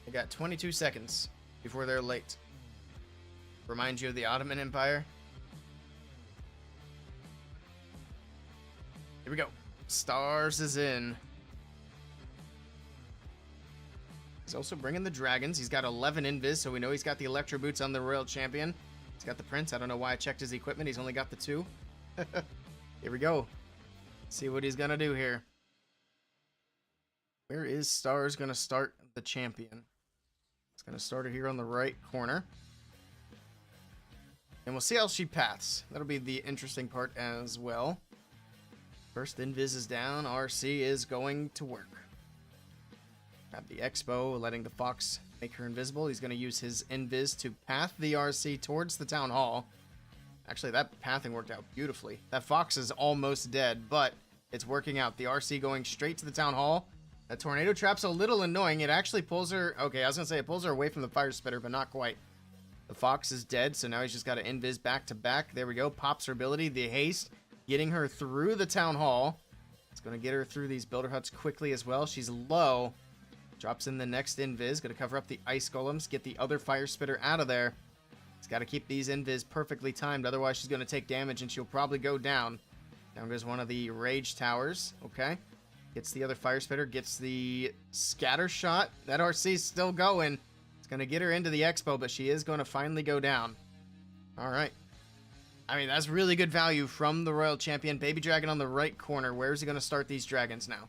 They got 22 seconds before they're late. Remind you of the Ottoman Empire. Here we go. Stars is in. He's also bringing the dragons. He's got 11 invis, so we know he's got the Electro Boots on the Royal Champion. He's got the Prince. I don't know why I checked his equipment. He's only got the 2. Here we go. See what he's going to do here. Where is Stars going to start the champion? It's going to start it here on the right corner. And we'll see how she paths. That'll be the interesting part as well. First invis is down. RC is going to work. Got the Expo, letting the Fox make her invisible. He's going to use his invis to path the RC towards the Town Hall. Actually, that pathing worked out beautifully. That Fox is almost dead, but it's working out. The RC going straight to the Town Hall. That Tornado Trap's a little annoying. It actually pulls her... Okay, I was going to say it pulls her away from the Fire Spitter, but not quite. The Fox is dead, so now he's just got to invis back to back. There we go. Pops her ability. The haste, getting her through the Town Hall. It's going to get her through these Builder Huts quickly as well. She's low. Drops in the next invis. Going to cover up the Ice Golems. Get the other Fire Spitter out of there. He's got to keep these invis perfectly timed. Otherwise, she's going to take damage, and she'll probably go down. Down goes one of the Rage Towers. Okay. Gets the other Fire Spitter, gets the Scatter Shot. That RC's still going. It's going to get her into the Expo, but she is going to finally go down. All right. I mean, that's really good value from the Royal Champion. Baby Dragon on the right corner. Where is he going to start these dragons now?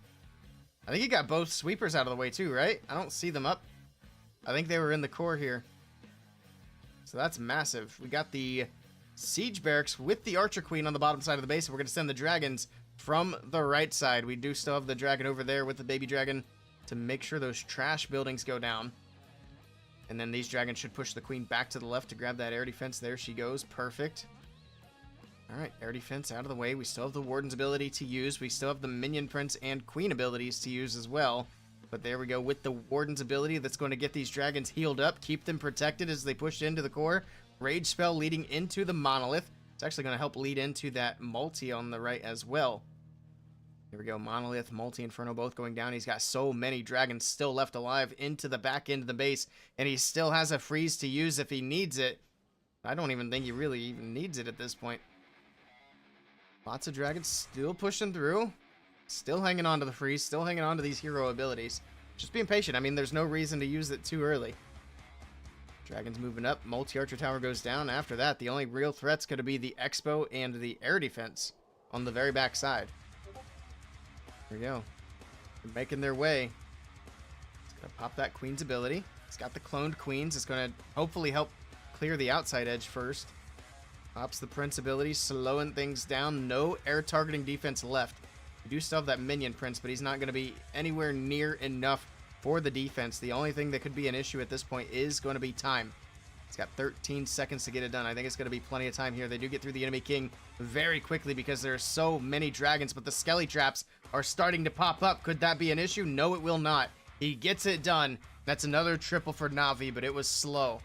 I think he got both sweepers out of the way too, right? I don't see them up. I think they were in the core here. So that's massive. We got the Siege Barracks with the Archer Queen on the bottom side of the base. We're going to send the dragons from the right side. We do still have the dragon over there with the baby dragon to make sure those trash buildings go down. And then these dragons should push the queen back to the left to grab that air defense. There she goes. Perfect. Alright, air defense out of the way. We still have the Warden's ability to use. We still have the Minion Prince and Queen abilities to use as well. But there we go with the Warden's ability that's going to get these dragons healed up, keep them protected as they push into the core. Rage spell leading into the Monolith. It's actually going to help lead into that multi on the right as well. Here we go. Monolith, Multi, Inferno both going down. He's got so many dragons still left alive into the back end of the base. And he still has a freeze to use if he needs it. I don't even think he really even needs it at this point. Lots of dragons still pushing through. Still hanging on to the freeze. Still hanging on to these hero abilities. Just being patient. I mean, there's no reason to use it too early. Dragons moving up. Multi-Archer Tower goes down. After that, the only real threat's going to be the Expo and the air defense on the very back side. There we go. They're making their way. He's going to pop that Queen's ability. He's got the cloned Queens. It's going to hopefully help clear the outside edge first. Pops the Prince ability, slowing things down. No air targeting defense left. We do still have that Minion Prince, but he's not going to be anywhere near enough for the defense. The only thing that could be an issue at this point is going to be time. He's got 13 seconds to get it done. I think it's going to be plenty of time here. They do get through the enemy king very quickly because there are so many dragons, but the Skelly Traps are starting to pop up. Could that be an issue? No, it will not. He gets it done. That's another triple for Na'Vi, but it was slow.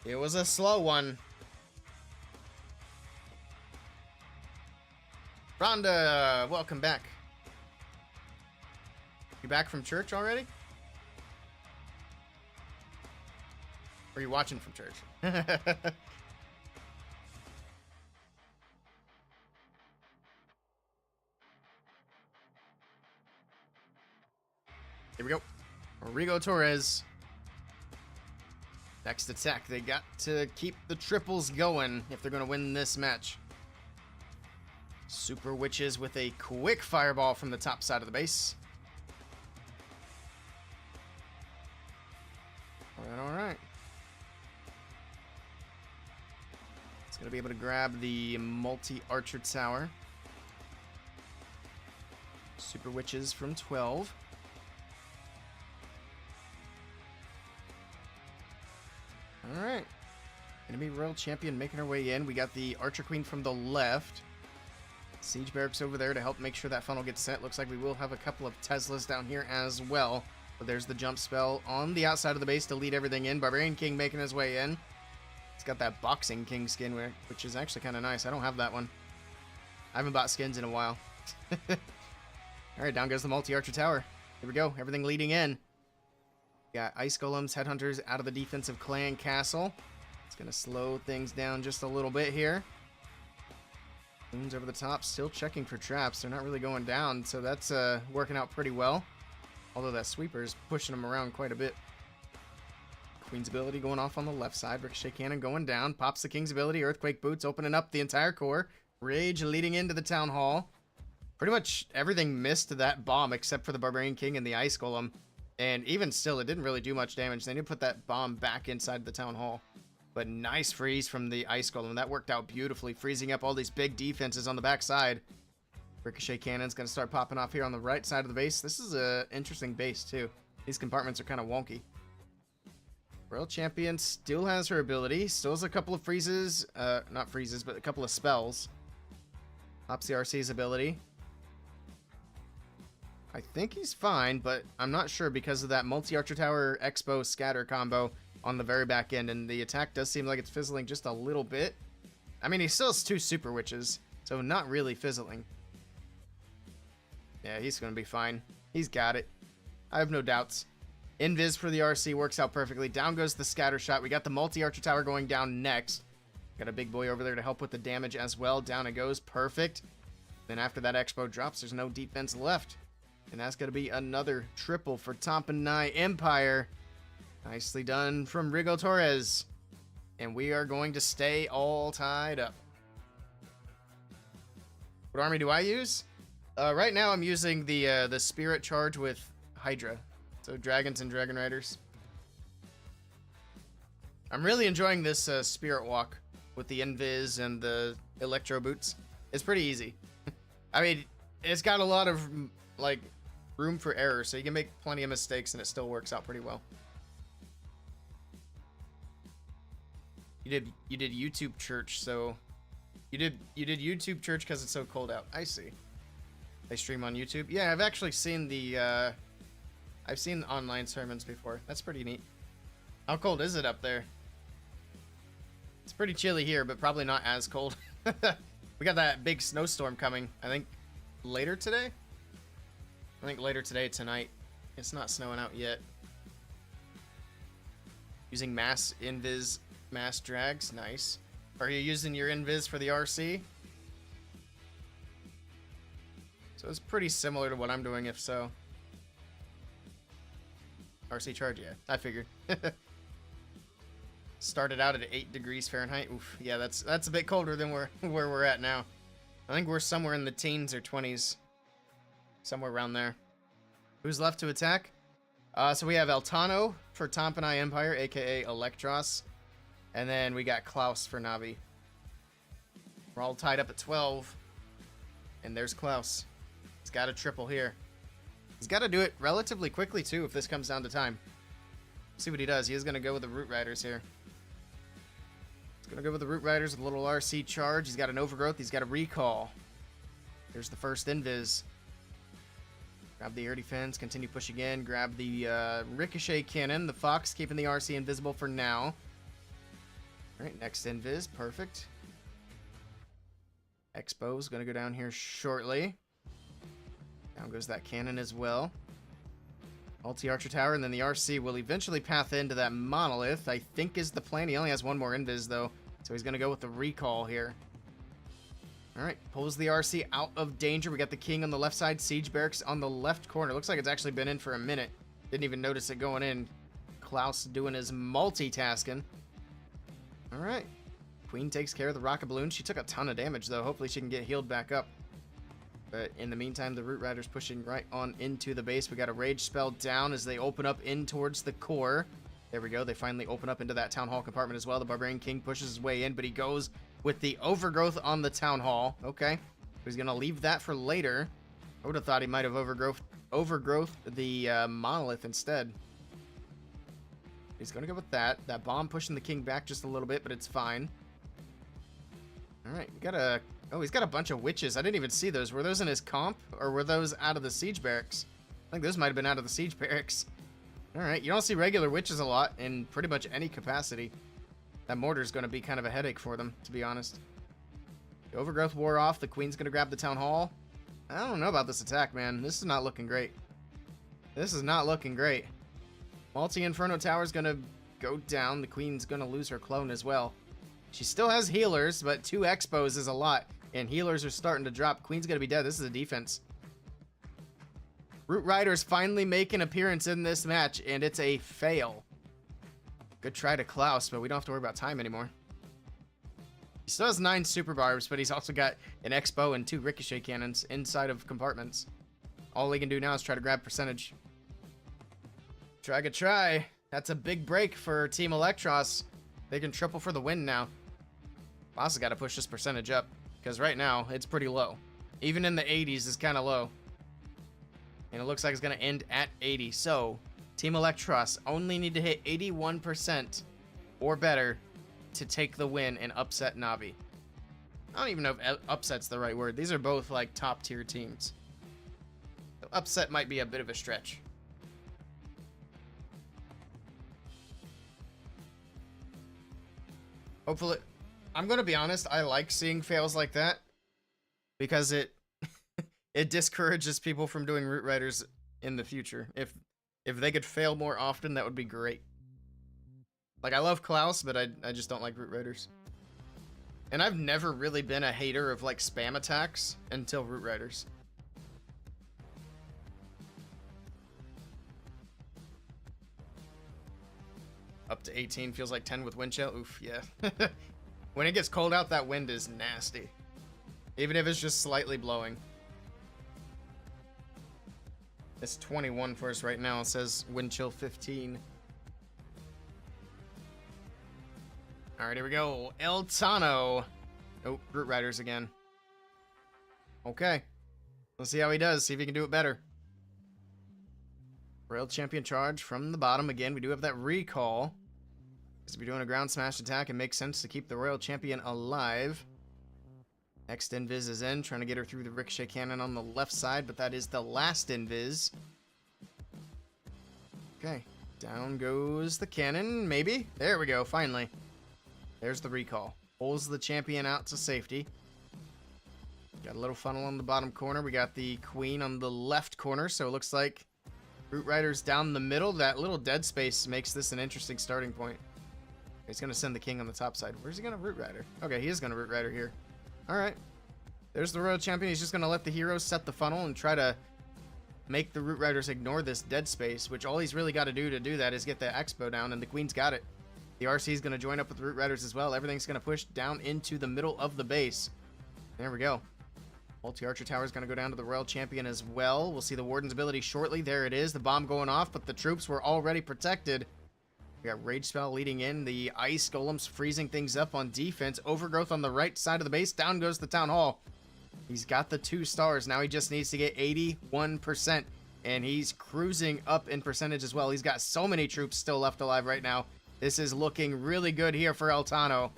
It was a slow one. Rhonda, welcome back. You back from church already? Or are you watching from church? Here we go. Rodrigo Torres. Next attack. They got to keep the triples going if they're going to win this match. Super Witches with a quick fireball from the top side of the base. Alright. It's going to be able to grab the multi-archer tower. Super Witches from 12. Alright. Enemy Royal Champion making her way in. We got the Archer Queen from the left. Siege Barracks over there to help make sure that funnel gets set. Looks like we will have a couple of Teslas down here as well. But there's the jump spell on the outside of the base to lead everything in. Barbarian King making his way in. He's got that Boxing King skin, which is actually kind of nice. I don't have that one. I haven't bought skins in a while. Alright, down goes the multi-archer tower. Here we go. Everything leading in. Got Ice Golems, Headhunters out of the defensive clan castle. It's going to slow things down just a little bit here. Moons over the top, still checking for traps. They're not really going down, so that's working out pretty well. Although that sweeper is pushing them around quite a bit. Queen's ability going off on the left side. Ricochet Cannon going down. Pops the King's ability. Earthquake Boots opening up the entire core. Rage leading into the Town Hall. Pretty much everything missed that bomb except for the Barbarian King and the Ice Golem. And even still, it didn't really do much damage. They did put that bomb back inside the Town Hall. But nice freeze from the Ice Golem. That worked out beautifully, freezing up all these big defenses on the backside. Ricochet Cannon's going to start popping off here on the right side of the base. This is an interesting base, too. These compartments are kind of wonky. Royal Champion still has her ability. Still has a couple of freezes. Not freezes, but a couple of spells. Pops the RC's ability. I think he's fine, but I'm not sure because of that multi-archer tower expo scatter combo on the very back end, and the attack does seem like it's fizzling just a little bit. I mean, he still has 2 Super Witches, so not really fizzling. Yeah, he's going to be fine. He's got it. I have no doubts. Invis for the RC works out perfectly. Down goes the scatter shot. We got the multi-archer tower going down next. Got a big boy over there to help with the damage as well. Down it goes. Perfect. Then after that expo drops, there's no defense left. And that's going to be another triple for Tompanai Empire. Nicely done from Rigo Torres. And we are going to stay all tied up. What army do I use? Right now I'm using the Spirit Charge with Hydra. So Dragons and Dragon Riders. I'm really enjoying this Spirit Walk with the Invis and the Electro Boots. It's pretty easy. I mean, it's got a lot of, like, room for error, so you can make plenty of mistakes and it still works out pretty well. You did YouTube church, so you did YouTube church because it's so cold out. I see. They stream on YouTube. Yeah, I've actually seen the I've seen online sermons before. That's pretty neat. How cold is it up there? It's pretty chilly here, but probably not as cold. We got that big snowstorm coming. I think later today. I think later today, tonight. It's not snowing out yet. Using mass invis, mass drags. Nice. Are you using your invis for the RC? So it's pretty similar to what I'm doing, if so. RC charge, yeah. I figured. Started out at 8 degrees Fahrenheit. Oof, yeah, that's a bit colder than where we're at now. I think we're somewhere in the teens or 20s. Somewhere around there. Who's left to attack? So we have Eltano for Tompanai Empire, aka Electros. And then we got Klaus for Navi. We're all tied up at 12. And there's Klaus. He's got a triple here. He's got to do it relatively quickly, too, if this comes down to time. See what he does. He is going to go with the Root Riders here. He's going to go with the Root Riders with a little RC charge. He's got an Overgrowth. He's got a Recall. There's the first Invis. Grab the air defense. Continue pushing in. Grab the Ricochet Cannon. The Fox keeping the RC invisible for now. All right, next Invis. Perfect. Expo's going to go down here shortly. Down goes that cannon as well. Multi-Archer Tower, and then the RC will eventually path into that Monolith, I think is the plan. He only has one more invis, though, so he's going to go with the recall here. Alright, pulls the RC out of danger. We got the King on the left side, Siege Barracks on the left corner. Looks like it's actually been in for a minute. Didn't even notice it going in. Klaus doing his multitasking. Alright. Queen takes care of the rocket balloon. She took a ton of damage, though. Hopefully she can get healed back up. But in the meantime, the Root Rider's pushing right on into the base. We got a rage spell down as they open up in towards the core. There we go. They finally open up into that Town Hall compartment as well. The Barbarian King pushes his way in, but he goes with the Overgrowth on the Town Hall. Okay. He's going to leave that for later. I would have thought he might have overgrowth the Monolith instead. He's going to go with that. That bomb pushing the King back just a little bit, but it's fine. Alright, we got a... Oh, he's got a bunch of witches. I didn't even see those. Were those in his comp, or were those out of the siege barracks? I think those might have been out of the siege barracks. Alright, you don't see regular witches a lot in pretty much any capacity. That mortar's going to be kind of a headache for them, to be honest. The Overgrowth wore off. The Queen's going to grab the Town Hall. I don't know about this attack, man. This is not looking great. This is not looking great. Multi-Inferno Tower's going to go down. The Queen's going to lose her clone as well. She still has healers, but 2 expos is a lot. And healers are starting to drop. Queen's going to be dead. This is a defense. Root Riders finally make an appearance in this match, and it's a fail. Good try to Klaus, but we don't have to worry about time anymore. He still has 9 super barbs, but he's also got an expo and 2 ricochet cannons inside of compartments. All he can do now is try to grab percentage. Try. That's a big break for Team Electros. They can triple for the win now. Also got to push this percentage up, because right now it's pretty low. Even in the 80s is kind of low. And it looks like it's going to end at 80. So, Team Electros only need to hit 81% or better to take the win and upset Navi. I don't even know if upset's the right word. These are both like top tier teams. So upset might be a bit of a stretch. Hopefully, I'm going to be honest, I like seeing fails like that because it it discourages people from doing Root Riders in the future. If they could fail more often, that would be great. Like, I love Klaus, but I just don't like Root Riders. And I've never really been a hater of, like, spam attacks until Root Riders. Up to 18 feels like 10 with wind chill. Oof, yeah. When it gets cold out, that wind is nasty. Even if it's just slightly blowing. It's 21 for us right now. It says wind chill 15. Alright, here we go. El Tano. Oh, Root Riders again. Okay. Let's see how he does. See if he can do it better. Royal Champion charge from the bottom. Again, we do have that recall. Because we're doing a ground smash attack, it makes sense to keep the Royal Champion alive. Next invis is in, trying to get her through the ricochet cannon on the left side, but that is the last invis. Okay, down goes the cannon, maybe? There we go, finally. There's the recall. Pulls the champion out to safety. Got a little funnel on the bottom corner. We got the Queen on the left corner, so it looks like Root Riders down the middle. That little dead space makes this an interesting starting point. He's going to send the King on the top side. Where's he going to Root Rider? Okay, he is going to Root Rider here. Alright. There's the Royal Champion. He's just going to let the heroes set the funnel and try to make the Root Riders ignore this dead space, which all he's really got to do that is get the Expo down, and the Queen's got it. The RC is going to join up with Root Riders as well. Everything's going to push down into the middle of the base. There we go. Multi-Archer Tower is going to go down to the Royal Champion as well. We'll see the Warden's ability shortly. There it is. The bomb going off, but the troops were already protected. We got Rage Spell leading in. The Ice Golems freezing things up on defense. Overgrowth on the right side of the base. Down goes the Town Hall. He's got the 2 stars. Now he just needs to get 81%. And he's cruising up in percentage as well. He's got so many troops still left alive right now. This is looking really good here for El Tano.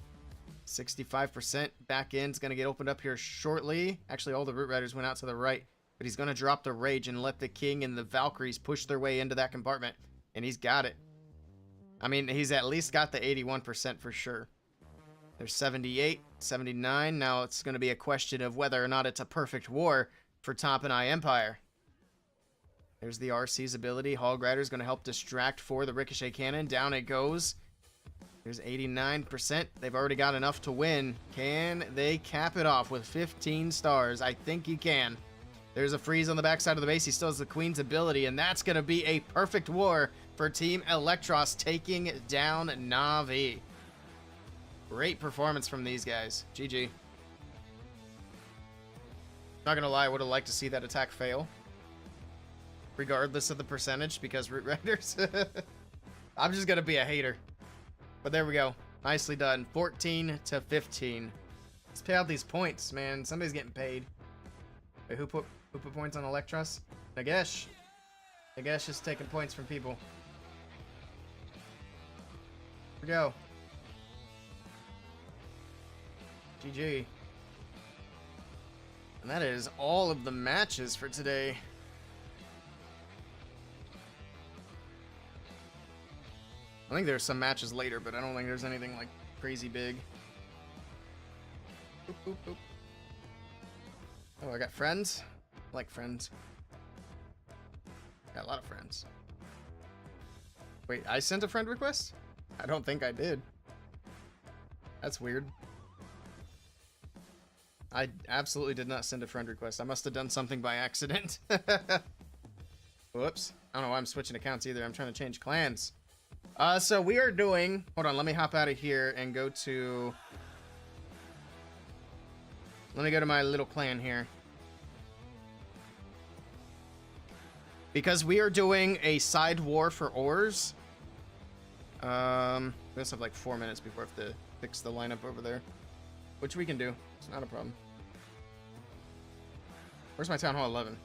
65% back end's going to get opened up here shortly. Actually, all the Root Riders went out to the right. But he's going to drop the Rage and let the King and the Valkyries push their way into that compartment. And he's got it. I mean, he's at least got the 81% for sure. There's 78, 79. Now it's going to be a question of whether or not it's a perfect war for Top and I Empire. There's the RC's ability. Hog Rider is going to help distract for the Ricochet Cannon. Down it goes. There's 89%. They've already got enough to win. Can they cap it off with 15 stars? I think he can. There's a freeze on the backside of the base. He still has the Queen's ability, and that's going to be a perfect war for Team Electros taking down Na'Vi. Great performance from these guys. GG. Not going to lie, I would have liked to see that attack fail. Regardless of the percentage, because Root Riders. I'm just going to be a hater. But there we go. Nicely done. 14 to 15. Let's pay out these points, man. Somebody's getting paid. Wait, who put points on Electros? Nagesh. Nagesh is taking points from people. Here we go. GG. And that is all of the matches for today. I think there's some matches later, but I don't think there's anything like crazy big. Boop, boop, boop. Oh, I got friends. I like friends. Got a lot of friends. Wait, I sent a friend request? I don't think I did. That's weird. I absolutely did not send a friend request. I must have done something by accident. Whoops. I don't know why I'm switching accounts either. I'm trying to change clans. So we are doing... Hold on, let me hop out of here and go to... Let me go to my little clan here. Because we are doing a side war for ores. We just have like 4 minutes before I have to fix the lineup over there. Which we can do. It's not a problem. Where's my Town Hall 11? Am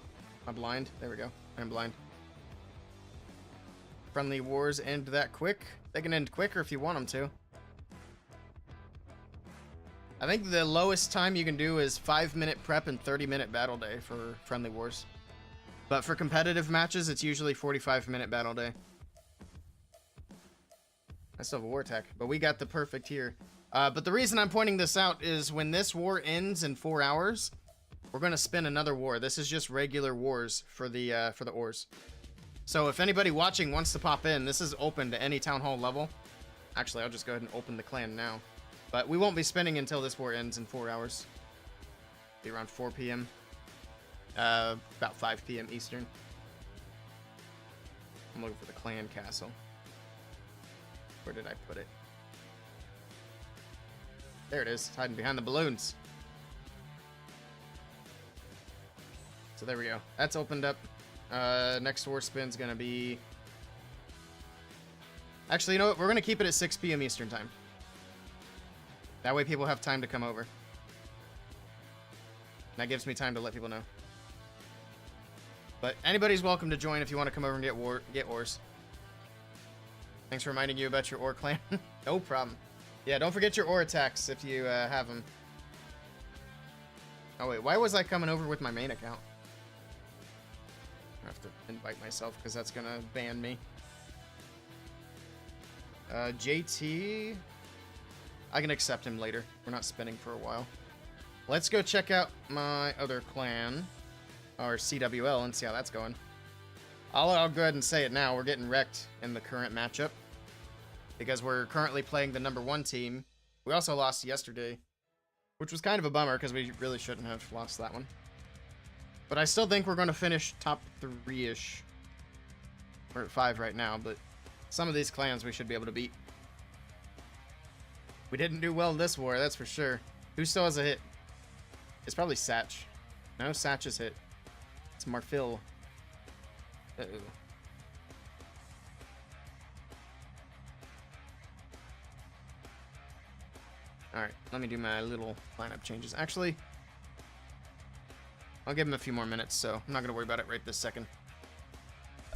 I blind? There we go. I'm blind. Friendly wars end that quick. They can end quicker if you want them to. I think the lowest time you can do is 5-minute prep and 30-minute battle day for friendly wars. But for competitive matches, it's usually 45-minute battle day. I still have a war tech, but we got the perfect here. But the reason I'm pointing this out is when this war ends in 4 hours, we're going to spin another war. This is just regular wars for the ores. So if anybody watching wants to pop in, this is open to any Town Hall level. Actually, I'll just go ahead and open the clan now. But we won't be spinning until this war ends in 4 hours. Be around 4 p.m. About 5 p.m. Eastern. I'm looking for the clan castle. Where did I put it? There it is, hiding behind the balloons. So there we go. That's opened up. Next war spin's gonna be... Actually, you know what? We're gonna keep it at 6 p.m. Eastern time. That way people have time to come over. That gives me time to let people know. But anybody's welcome to join if you want to come over and get ores. Thanks for reminding you about your ore clan. No problem. Yeah, don't forget your ore attacks if you have them. Oh wait, why was I coming over with my main account? I have to invite myself because that's gonna ban me. JT, I can accept him later. We're not spinning for a while. Let's go check out my other clan, or CWL, and see how that's going. I'll go ahead and say it now. We're getting wrecked in the current matchup because we're currently playing the #1 team. We also lost yesterday, which was kind of a bummer because we really shouldn't have lost that one. But I still think we're going to finish top 3-ish. We're at 5 right now, but some of these clans we should be able to beat. We didn't do well in this war, that's for sure. Who still has a hit? It's probably Satch. No, Satch is hit. It's Marfil. Uh-oh. Alright, let me do my little lineup changes. Actually, I'll give him a few more minutes, so I'm not going to worry about it right this second.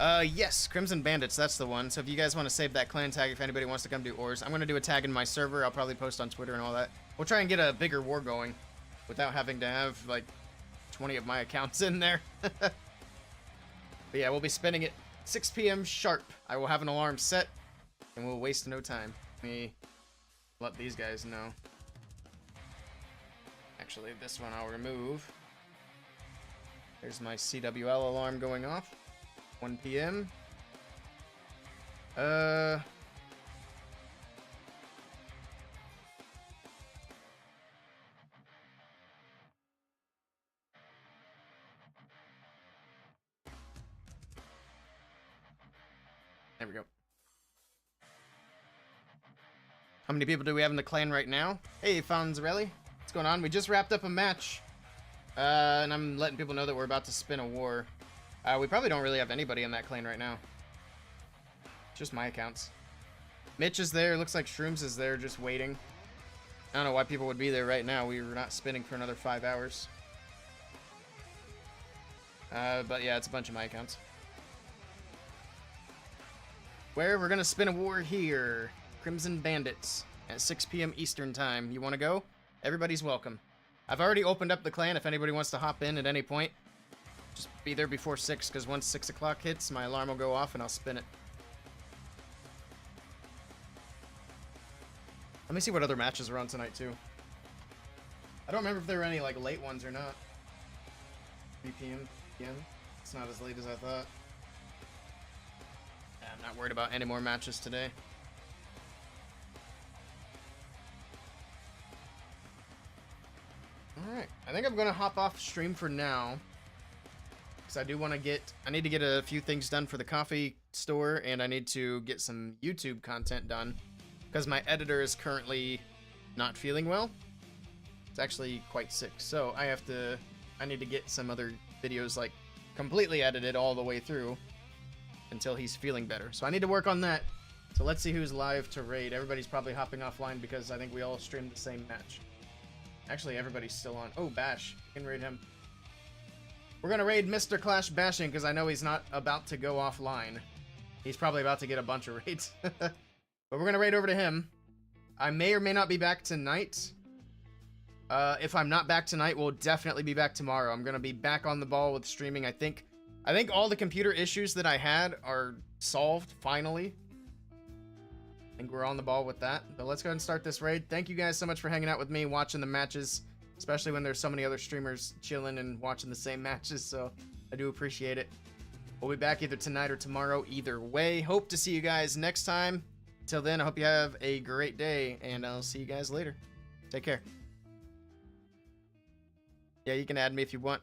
Yes, Crimson Bandits, that's the one. So if you guys want to save that clan tag, if anybody wants to come do ores, I'm going to do a tag in my server. I'll probably post on Twitter and all that. We'll try and get a bigger war going without having to have, like, 20 of my accounts in there. But yeah, we'll be spinning at 6 p.m. sharp. I will have an alarm set, and we'll waste no time. Let me let these guys know. Actually, this one I'll remove. There's my CWL alarm going off. 1 p.m. There we go. How many people do we have in the clan right now? Hey, Fonzarelli. What's going on? We just wrapped up a match. And I'm letting people know that we're about to spin a war. We probably don't really have anybody in that clan right now. Just my accounts. Mitch is there. Looks like Shrooms is there just waiting. I don't know why people would be there right now. We were not spinning for another 5 hours. But yeah, it's a bunch of my accounts. Where we're gonna spin a war here. Crimson Bandits at 6 p.m. Eastern time. You want to go? Everybody's welcome. I've already opened up the clan if anybody wants to hop in at any point. Just be there before 6, because once 6 o'clock hits, my alarm will go off and I'll spin it. Let me see what other matches are on tonight, too. I don't remember if there were any, like, late ones or not. 3 p.m. p.m. It's not as late as I thought. Yeah, I'm not worried about any more matches today. Alright, I think I'm going to hop off stream for now. Because I do want to I need to get a few things done for the coffee store, and I need to get some YouTube content done. Because my editor is currently not feeling well. It's actually quite sick, so I need to get some other videos, like, completely edited all the way through until he's feeling better. So I need to work on that. So let's see who's live to raid. Everybody's probably hopping offline because I think we all streamed the same match. Actually, everybody's still on. Oh, Bash. We can raid him. We're going to raid Mr. Clash Bashing because I know he's not about to go offline. He's probably about to get a bunch of raids. But we're going to raid over to him. I may or may not be back tonight. If I'm not back tonight, we'll definitely be back tomorrow. I'm going to be back on the ball with streaming. I think all the computer issues that I had are solved, finally. I think we're on the ball with that. But let's go ahead and start this raid. Thank you guys so much for hanging out with me, watching the matches, especially when there's so many other streamers chilling and watching the same matches, so I do appreciate it. We'll be back either tonight or tomorrow, either way. Hope to see you guys next time. Till then, I hope you have a great day, and I'll see you guys later. Take care. Yeah, you can add me if you want.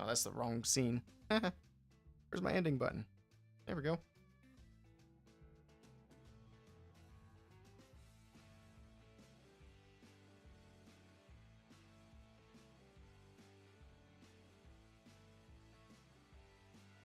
Oh, that's the wrong scene. Where's my ending button? There we go.